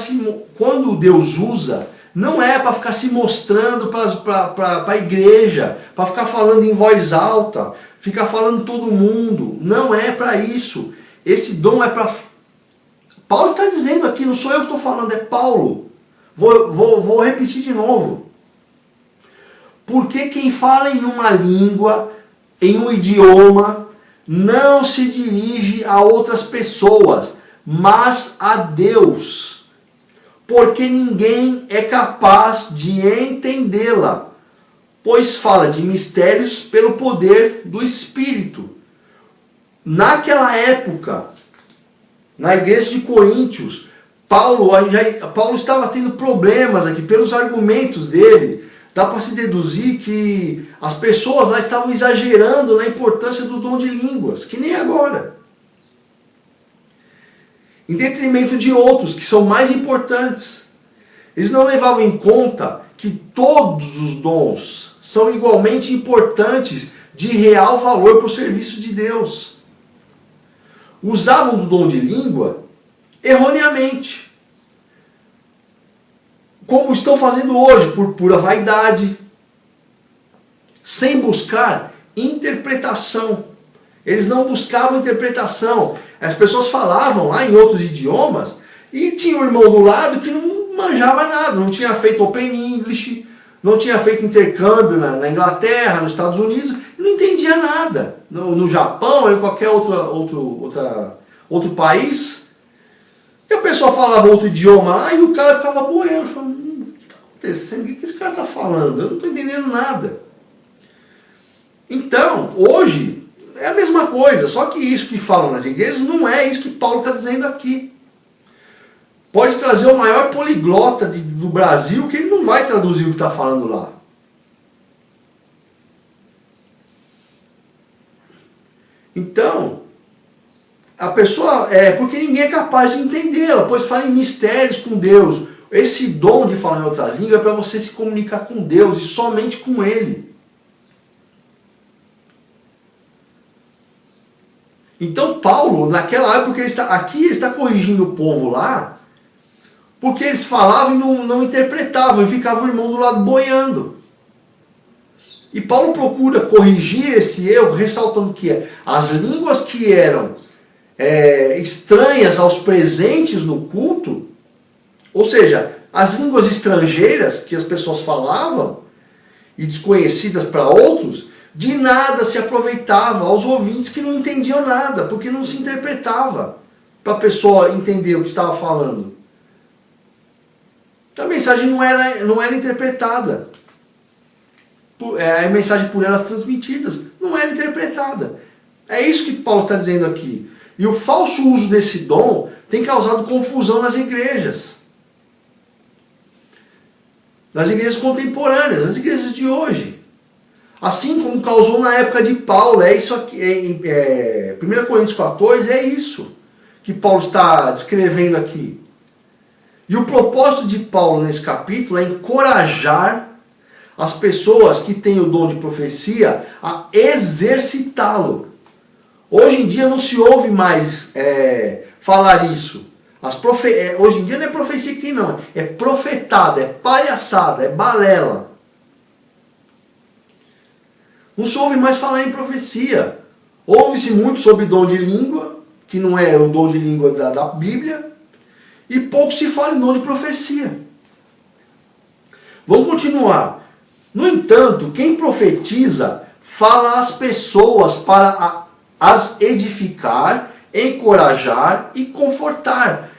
quando Deus usa, não é para ficar se mostrando para a igreja, para ficar falando em voz alta, ficar falando todo mundo. Não é para isso. Esse dom é para... Paulo está dizendo aqui, não sou eu que estou falando, é Paulo. Vou repetir de novo. Porque quem fala em uma língua, em um idioma, não se dirige a outras pessoas, mas a Deus. Porque ninguém é capaz de entendê-la, pois fala de mistérios pelo poder do Espírito. Naquela época, na igreja de Coríntios, Paulo estava tendo problemas aqui, pelos argumentos dele. Dá para se deduzir que as pessoas lá estavam exagerando na importância do dom de línguas, que nem agora. Em detrimento de outros, que são mais importantes. Eles não levavam em conta que todos os dons são igualmente importantes, de real valor para o serviço de Deus. Usavam do dom de língua erroneamente, como estão fazendo hoje, por pura vaidade, sem buscar interpretação. Eles não buscavam interpretação. As pessoas falavam lá em outros idiomas e tinha um irmão do lado que não manjava nada, não tinha feito Open English, não tinha feito intercâmbio na Inglaterra, nos Estados Unidos, e não entendia nada. No Japão, em qualquer outro país, e a pessoa falava outro idioma lá e o cara ficava boiando, falando, o que está acontecendo? O que esse cara está falando? Eu não estou entendendo nada. Então, hoje, é a mesma coisa, só que isso que falam nas igrejas não é isso que Paulo está dizendo aqui. Pode trazer o maior poliglota do Brasil, que ele não vai traduzir o que está falando lá. Então, a pessoa, porque ninguém é capaz de entendê-la, pois fala em mistérios com Deus. Esse dom de falar em outras línguas é para você se comunicar com Deus e somente com Ele. Então Paulo, naquela época, ele está corrigindo o povo lá, porque eles falavam e não interpretavam, e ficava o irmão do lado boiando. E Paulo procura corrigir esse erro, ressaltando que as línguas que eram estranhas aos presentes no culto, ou seja, As línguas estrangeiras que as pessoas falavam, e desconhecidas para outros, de nada se aproveitava aos ouvintes que não entendiam nada, porque não se interpretava para a pessoa entender o que estava falando. A mensagem não era interpretada. A mensagem por elas transmitidas não era interpretada. É isso que Paulo está dizendo aqui. E o falso uso desse dom tem causado confusão nas igrejas. Nas igrejas contemporâneas, nas igrejas de hoje. Assim como causou na época de Paulo. É isso aqui, 1 Coríntios 14 é isso que Paulo está descrevendo aqui. E o propósito de Paulo nesse capítulo é encorajar as pessoas que têm o dom de profecia a exercitá-lo. Hoje em dia não se ouve mais falar isso. Hoje em dia não é profecia que tem, não. É profetada, é palhaçada, é balela. Não se ouve mais falar em profecia. Ouve-se muito sobre dom de língua, que não é o dom de língua da Bíblia, e pouco se fala em dom de profecia. Vamos continuar. No entanto, quem profetiza fala às pessoas para as edificar, encorajar e confortar.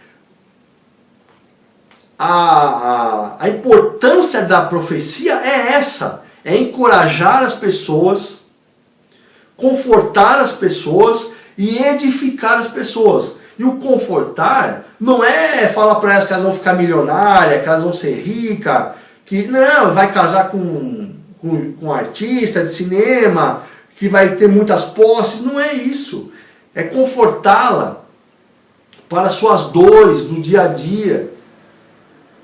A importância da profecia é essa. É encorajar as pessoas, confortar as pessoas e edificar as pessoas. E o confortar não é falar para elas que elas vão ficar milionárias, que elas vão ser ricas, que não, vai casar com um artista de cinema, que vai ter muitas posses. Não é isso. É confortá-la para suas dores do dia a dia.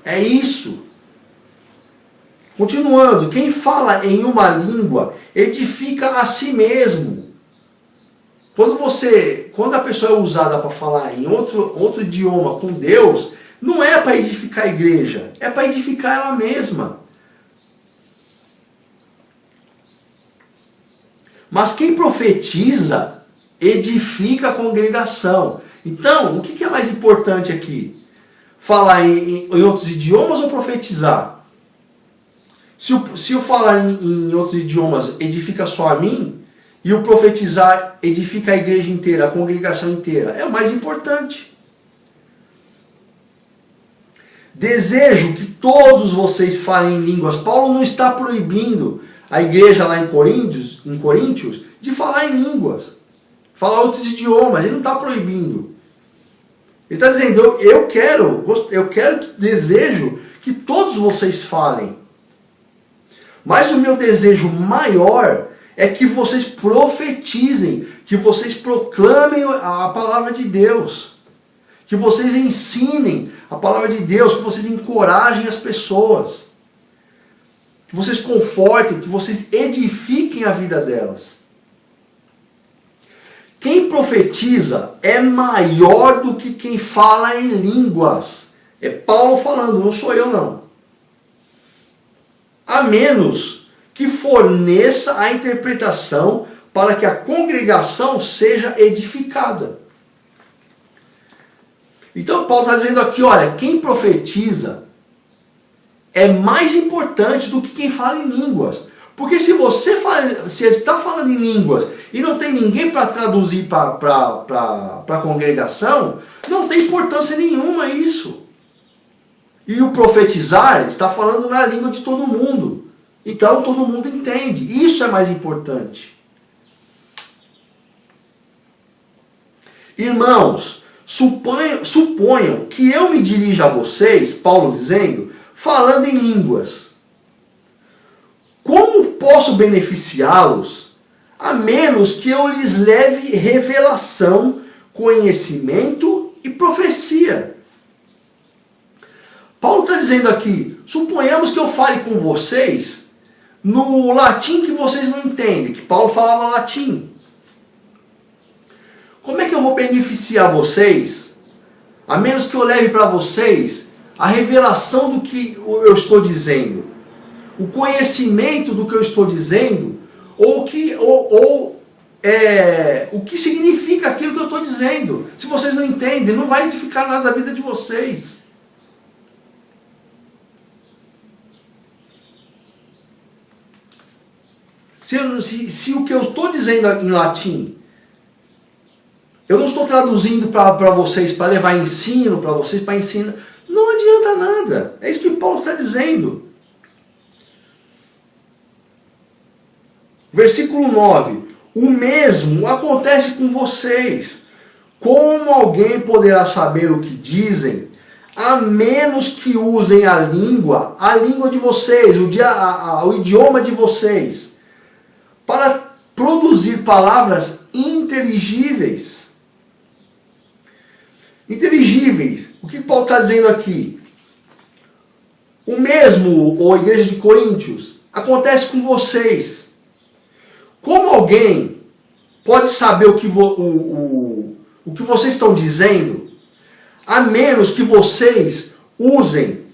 É isso. Continuando, quem fala em uma língua edifica a si mesmo. Quando a pessoa é usada para falar em outro idioma com Deus, não é para edificar a igreja, é para edificar ela mesma. Mas quem profetiza edifica a congregação. Então, o que é mais importante aqui? Falar em outros idiomas ou profetizar? Se eu falar em outros idiomas edifica só a mim, e o profetizar edifica a igreja inteira, a congregação inteira, é o mais importante. Desejo que todos vocês falem em línguas. Paulo não está proibindo a igreja lá em Coríntios de falar em línguas, falar outros idiomas. Ele não está proibindo. Ele está dizendo, desejo que todos vocês falem. Mas o meu desejo maior é que vocês profetizem, que vocês proclamem a palavra de Deus, que vocês ensinem a palavra de Deus, que vocês encorajem as pessoas, que vocês confortem, que vocês edifiquem a vida delas. Quem profetiza é maior do que quem fala em línguas. É Paulo falando, não sou eu não. A menos que forneça a interpretação para que a congregação seja edificada. Então Paulo está dizendo aqui, olha, quem profetiza é mais importante do que quem fala em línguas. Porque se você está falando em línguas e não tem ninguém para traduzir para a congregação, não tem importância nenhuma isso. E o profetizar está falando na língua de todo mundo. Então todo mundo entende. Isso é mais importante. Irmãos, suponham que eu me dirija a vocês, Paulo dizendo, falando em línguas. Como posso beneficiá-los, a menos que eu lhes leve revelação, conhecimento e profecia? Paulo está dizendo aqui, suponhamos que eu fale com vocês no latim que vocês não entendem, que Paulo falava latim. Como é que eu vou beneficiar vocês, a menos que eu leve para vocês a revelação do que eu estou dizendo, o conhecimento do que eu estou dizendo, ou o que significa aquilo que eu estou dizendo? Se vocês não entendem, não vai edificar nada da vida de vocês. Se o que eu estou dizendo em latim, eu não estou traduzindo para vocês, para levar ensino para vocês, para ensinar, não adianta nada. É isso que Paulo está dizendo. Versículo 9. O mesmo acontece com vocês. Como alguém poderá saber o que dizem, a menos que usem a língua de vocês, o idioma de vocês, para produzir palavras inteligíveis? Inteligíveis. O que Paulo está dizendo aqui? O mesmo, ou a igreja de Coríntios, acontece com vocês. Como alguém pode saber o que vocês estão dizendo, a menos que vocês usem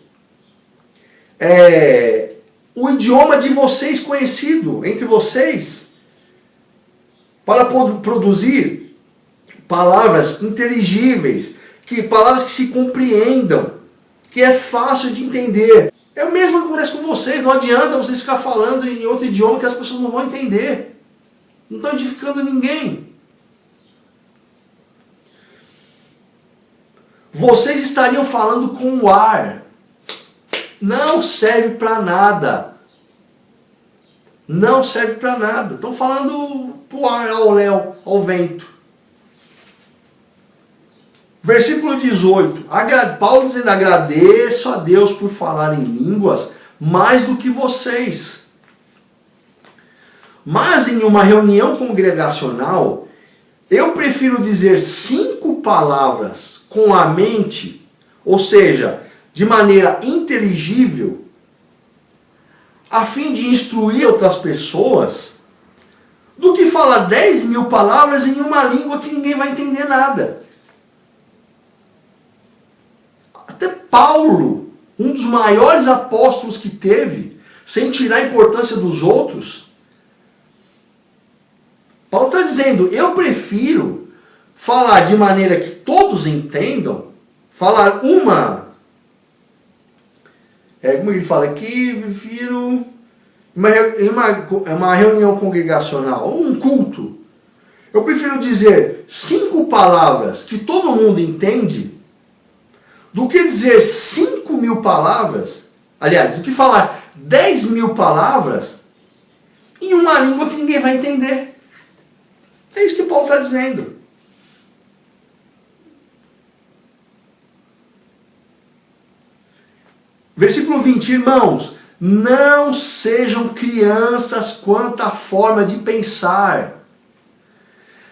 o idioma de vocês conhecido entre vocês, para produzir palavras inteligíveis, palavras que se compreendam, que é fácil de entender. É o mesmo que acontece com vocês. Não adianta vocês ficar falando em outro idioma que as pessoas não vão entender. Não estão edificando ninguém. Vocês estariam falando com o ar. Não serve para nada. Não serve para nada. Estão falando para o ar, ao léu, ao vento. Versículo 18. Paulo dizendo: agradeço a Deus por falar em línguas mais do que vocês. Mas em uma reunião congregacional, eu prefiro dizer 5 palavras com a mente, ou seja, de maneira inteligível, a fim de instruir outras pessoas, do que falar 10.000 palavras em uma língua que ninguém vai entender nada. Até Paulo, um dos maiores apóstolos que teve, sem tirar a importância dos outros, Paulo está dizendo: eu prefiro falar de maneira que todos entendam, falar como ele fala aqui, prefiro uma reunião congregacional, um culto. Eu prefiro dizer 5 palavras que todo mundo entende, do que dizer 5.000 palavras, aliás, do que falar 10.000 palavras em uma língua que ninguém vai entender. É isso que Paulo está dizendo. Versículo 20, irmãos, não sejam crianças quanto à forma de pensar.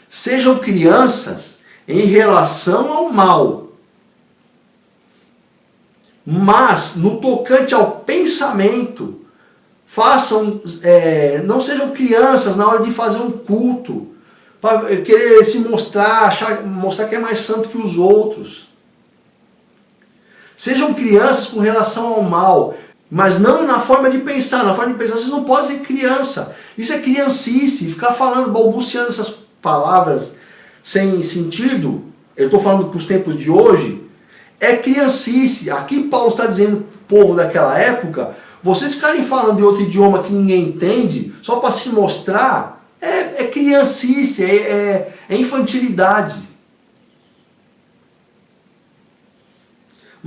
Sejam crianças em relação ao mal. Mas, no tocante ao pensamento, não sejam crianças na hora de fazer um culto, para querer se mostrar que é mais santo que os outros. Sejam crianças com relação ao mal, mas não na forma de pensar. Na forma de pensar, vocês não podem ser criança. Isso é criancice, ficar falando, balbuciando essas palavras sem sentido. Eu estou falando para os tempos de hoje. É criancice. Aqui Paulo está dizendo para o povo daquela época: vocês ficarem falando de outro idioma que ninguém entende, só para se mostrar, é criancice, é infantilidade.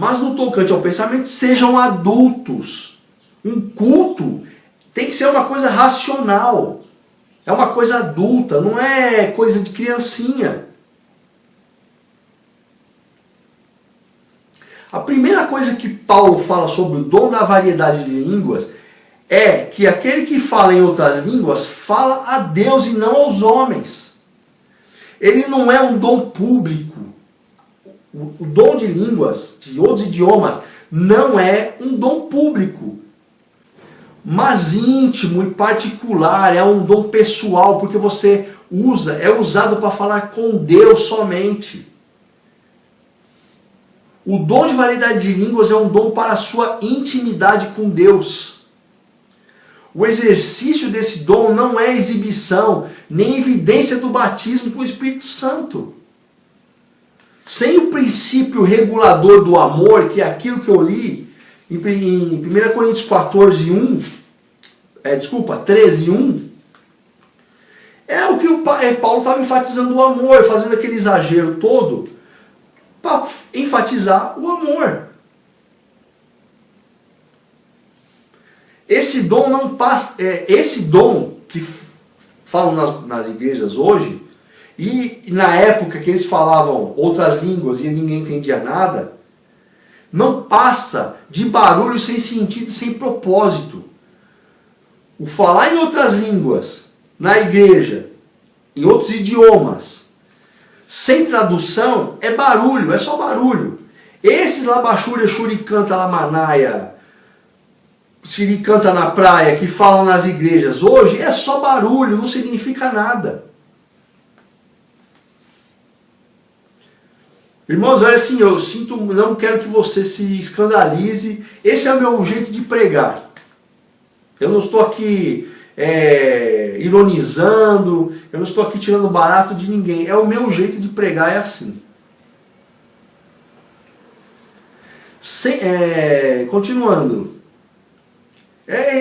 Mas no tocante ao pensamento, sejam adultos. Um culto tem que ser uma coisa racional. É uma coisa adulta, não é coisa de criancinha. A primeira coisa que Paulo fala sobre o dom da variedade de línguas é que aquele que fala em outras línguas fala a Deus e não aos homens. Ele não é um dom público. O dom de línguas, de outros idiomas, não é um dom público, mas íntimo e particular, é um dom pessoal, porque você é usado para falar com Deus somente. O dom de variedade de línguas é um dom para a sua intimidade com Deus. O exercício desse dom não é exibição, nem evidência do batismo com o Espírito Santo. Sem o princípio regulador do amor, que é aquilo que eu li em 1 Coríntios 13, 1, É o que Paulo estava enfatizando o amor, fazendo aquele exagero todo para enfatizar o amor. Esse dom não passa, esse dom que falam nas igrejas hoje, e na época que eles falavam outras línguas e ninguém entendia nada, não passa de barulho sem sentido, sem propósito. O falar em outras línguas, na igreja, em outros idiomas, sem tradução, é barulho, é só barulho. Esses labachúria, xuricanta, lamanaia, siricanta na praia, que falam nas igrejas hoje, é só barulho, não significa nada. Irmãos, olha assim, eu não quero que você se escandalize. Esse é o meu jeito de pregar. Eu não estou aqui ironizando, eu não estou aqui tirando barato de ninguém. É o meu jeito de pregar, é assim. Continuando.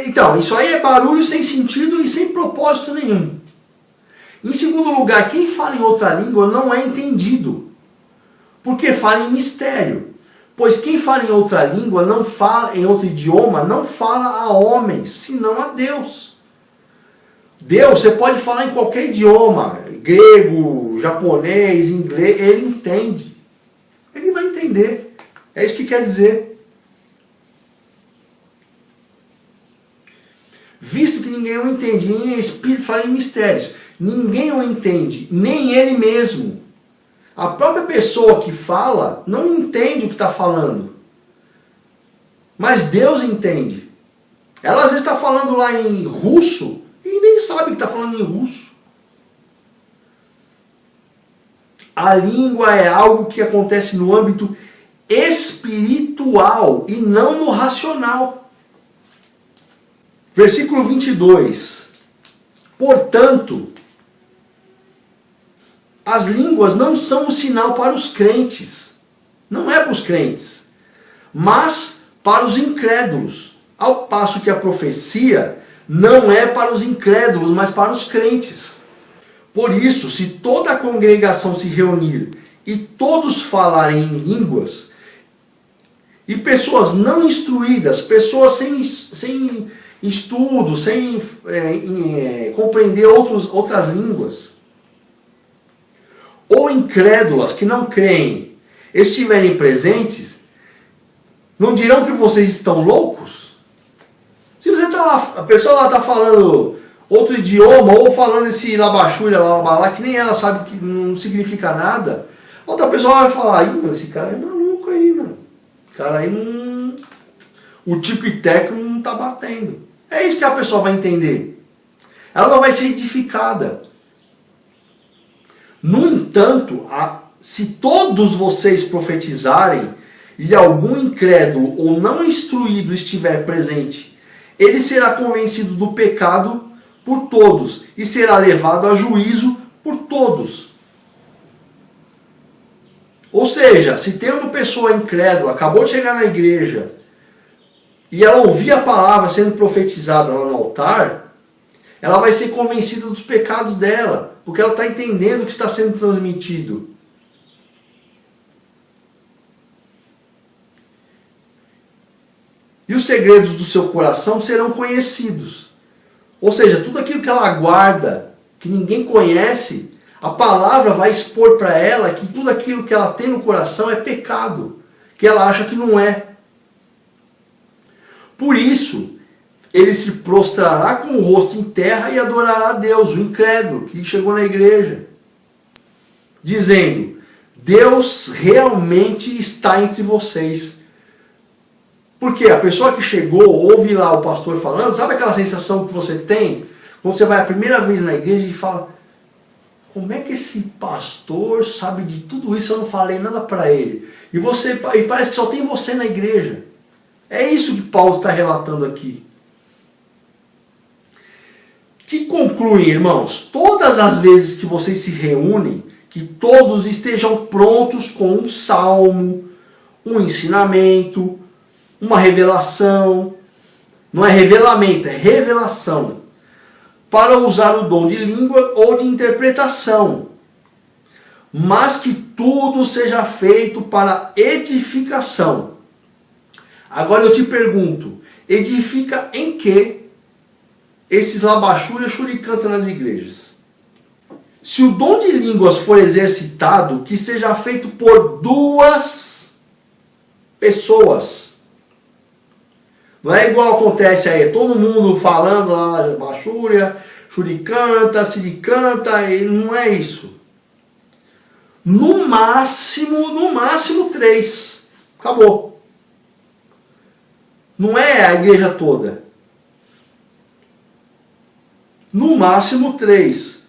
Então, isso aí é barulho sem sentido e sem propósito nenhum. Em segundo lugar, quem fala em outra língua não é entendido. Porque fala em mistério. Pois quem fala em outra língua, não fala em outro idioma, não fala a homens, senão a Deus. Deus, você pode falar em qualquer idioma, grego, japonês, inglês, ele entende. Ele vai entender. É isso que quer dizer. Visto que ninguém o entende, em espírito fala em mistérios. Ninguém o entende, nem ele mesmo. A própria pessoa que fala não entende o que está falando. Mas Deus entende. Ela às vezes está falando lá em russo e nem sabe que está falando em russo. A língua é algo que acontece no âmbito espiritual e não no racional. Versículo 22. Portanto, as línguas não são um sinal para os crentes. Não é para os crentes. Mas para os incrédulos. Ao passo que a profecia não é para os incrédulos, mas para os crentes. Por isso, se toda a congregação se reunir e todos falarem em línguas, e pessoas não instruídas, pessoas sem estudo, sem compreender outras línguas, ou incrédulas que não creem, estiverem presentes, não dirão que vocês estão loucos? Se você a pessoa lá está falando outro idioma, ou falando esse labachúria, lá, que nem ela sabe que não significa nada, outra pessoa vai falar, mano, esse cara é maluco aí, mano. O cara aí não... O tico e teco não está batendo. É isso que a pessoa vai entender. Ela não vai ser edificada. No entanto, se todos vocês profetizarem e algum incrédulo ou não instruído estiver presente, ele será convencido do pecado por todos e será levado a juízo por todos. Ou seja, se tem uma pessoa incrédula, acabou de chegar na igreja, e ela ouvir a palavra sendo profetizada lá no altar, ela vai ser convencida dos pecados dela, porque ela está entendendo o que está sendo transmitido. E os segredos do seu coração serão conhecidos. Ou seja, tudo aquilo que ela guarda, que ninguém conhece, a palavra vai expor para ela que tudo aquilo que ela tem no coração é pecado, que ela acha que não é. Por isso, ele se prostrará com o rosto em terra e adorará a Deus, o incrédulo que chegou na igreja, dizendo: Deus realmente está entre vocês. Porque a pessoa que chegou, ouve lá o pastor falando, sabe aquela sensação que você tem quando você vai a primeira vez na igreja e fala: como é que esse pastor sabe de tudo isso? Eu não falei nada para ele. E parece que só tem você na igreja. É isso que Paulo está relatando aqui. Que concluem, irmãos, todas as vezes que vocês se reúnem, que todos estejam prontos com um salmo, um ensinamento, uma revelação. Não é revelamento, é revelação. para usar o dom de língua ou de interpretação, mas que tudo seja feito para edificação. Agora eu te pergunto, edifica em que esses labachúrias churicantam nas igrejas? Se o dom de línguas for exercitado, que seja feito por 2 pessoas. Não é igual acontece aí, todo mundo falando lá, labachúria, churicanta, siricanta, e não é isso. No máximo 3. Acabou. Não é a igreja toda. No máximo 3.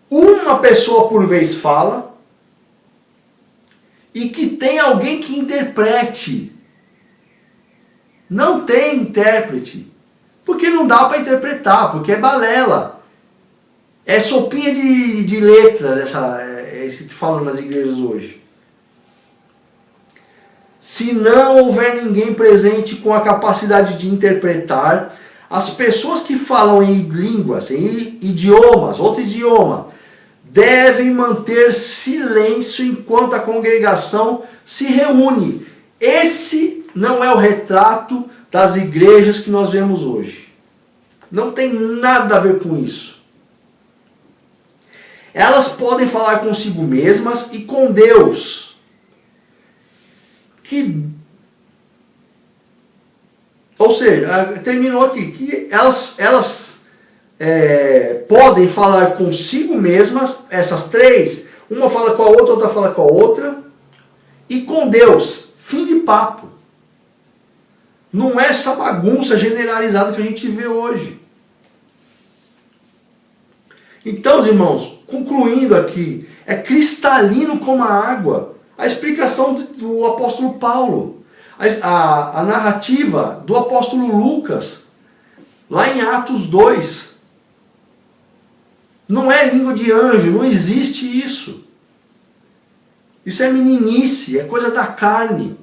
Uma pessoa por vez fala e que tem alguém que interprete. Não tem intérprete. Porque não dá para interpretar, porque é balela. É sopinha de letras esse que falam nas igrejas hoje. Se não houver ninguém presente com a capacidade de interpretar, as pessoas que falam em línguas, em idiomas, outro idioma, devem manter silêncio enquanto a congregação se reúne. Esse não é o retrato das igrejas que nós vemos hoje. Não tem nada a ver com isso. Elas podem falar consigo mesmas e com Deus. Ou seja, terminou aqui, que elas podem falar consigo mesmas, essas 3, uma fala com a outra fala com a outra, e com Deus. Fim de papo. Não é essa bagunça generalizada que a gente vê hoje. Então, irmãos, concluindo aqui, é cristalino como a água a explicação do apóstolo Paulo, a narrativa do apóstolo Lucas, lá em Atos 2. Não é língua de anjo, não existe isso. Isso é meninice, é coisa da carne.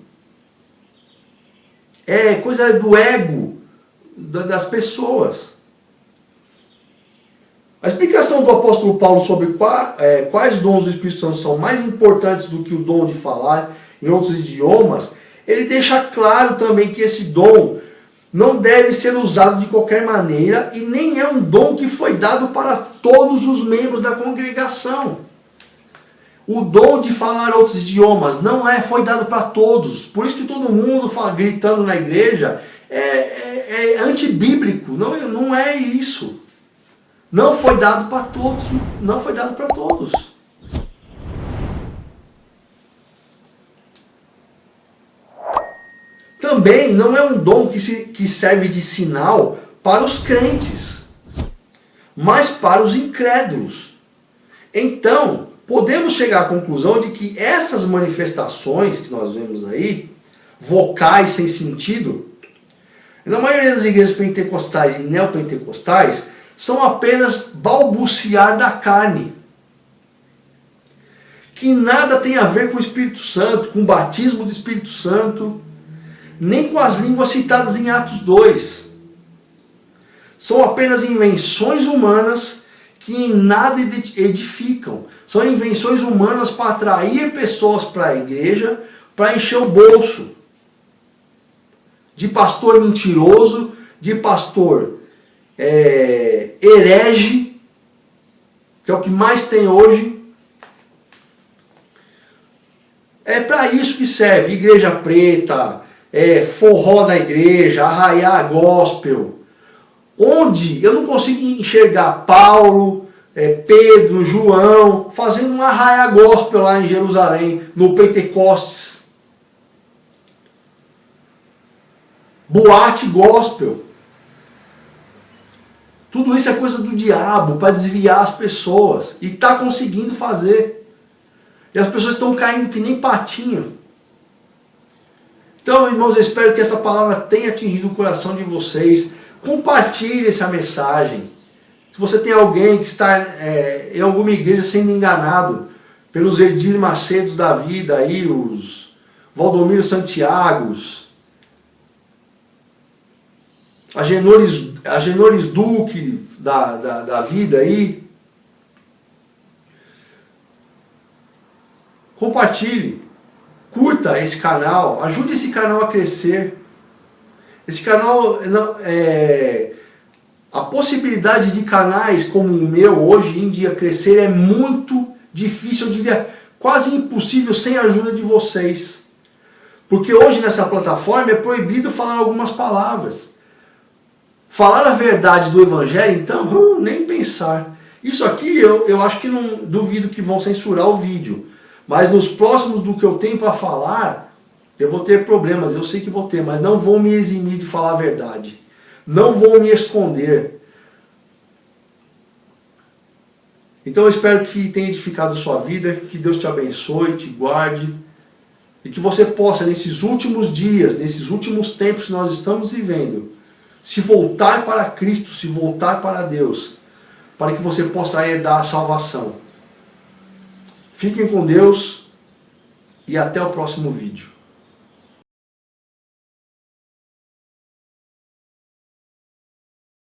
É coisa do ego das pessoas. A explicação do apóstolo Paulo sobre quais dons do Espírito Santo são mais importantes do que o dom de falar em outros idiomas, ele deixa claro também que esse dom não deve ser usado de qualquer maneira e nem é um dom que foi dado para todos os membros da congregação. O dom de falar outros idiomas foi dado para todos. Por isso que todo mundo fala, gritando na igreja é antibíblico. Não é isso. Não foi dado para todos. Não foi dado para todos. Também não é um dom que serve de sinal para os crentes, mas para os incrédulos. Então, podemos chegar à conclusão de que essas manifestações que nós vemos aí, vocais sem sentido, na maioria das igrejas pentecostais e neopentecostais, são apenas balbuciar da carne, que nada tem a ver com o Espírito Santo, com o batismo do Espírito Santo, nem com as línguas citadas em Atos 2. São apenas invenções humanas que em nada edificam. São invenções humanas para atrair pessoas para a igreja, para encher o bolso. De pastor mentiroso, de pastor herege, que é o que mais tem hoje. É para isso que serve igreja preta, forró na igreja, arraiá gospel, onde eu não consigo enxergar Paulo, Pedro, João, fazendo um arraiá gospel lá em Jerusalém, no Pentecostes. Boate gospel. Tudo isso é coisa do diabo para desviar as pessoas. E está conseguindo fazer. E as pessoas estão caindo que nem patinho. Então, irmãos, eu espero que essa palavra tenha atingido o coração de vocês. Compartilhe essa mensagem. Se você tem alguém que está em alguma igreja sendo enganado pelos Edir Macedos da vida, aí, os Valdomiro Santiagos, a Genores Duque da vida aí. Compartilhe, curta esse canal, ajude esse canal a crescer. Esse canal, a possibilidade de canais como o meu hoje em dia crescer é muito difícil, eu diria quase impossível sem a ajuda de vocês. Porque hoje nessa plataforma é proibido falar algumas palavras. Falar a verdade do Evangelho, então, nem pensar. Isso aqui eu acho que não duvido que vão censurar o vídeo. Mas nos próximos do que eu tenho para falar, eu vou ter problemas, eu sei que vou ter, mas não vou me eximir de falar a verdade. Não vou me esconder. Então eu espero que tenha edificado a sua vida, que Deus te abençoe, te guarde, e que você possa, nesses últimos dias, nesses últimos tempos que nós estamos vivendo, se voltar para Cristo, se voltar para Deus, para que você possa herdar a salvação. Fiquem com Deus e até o próximo vídeo.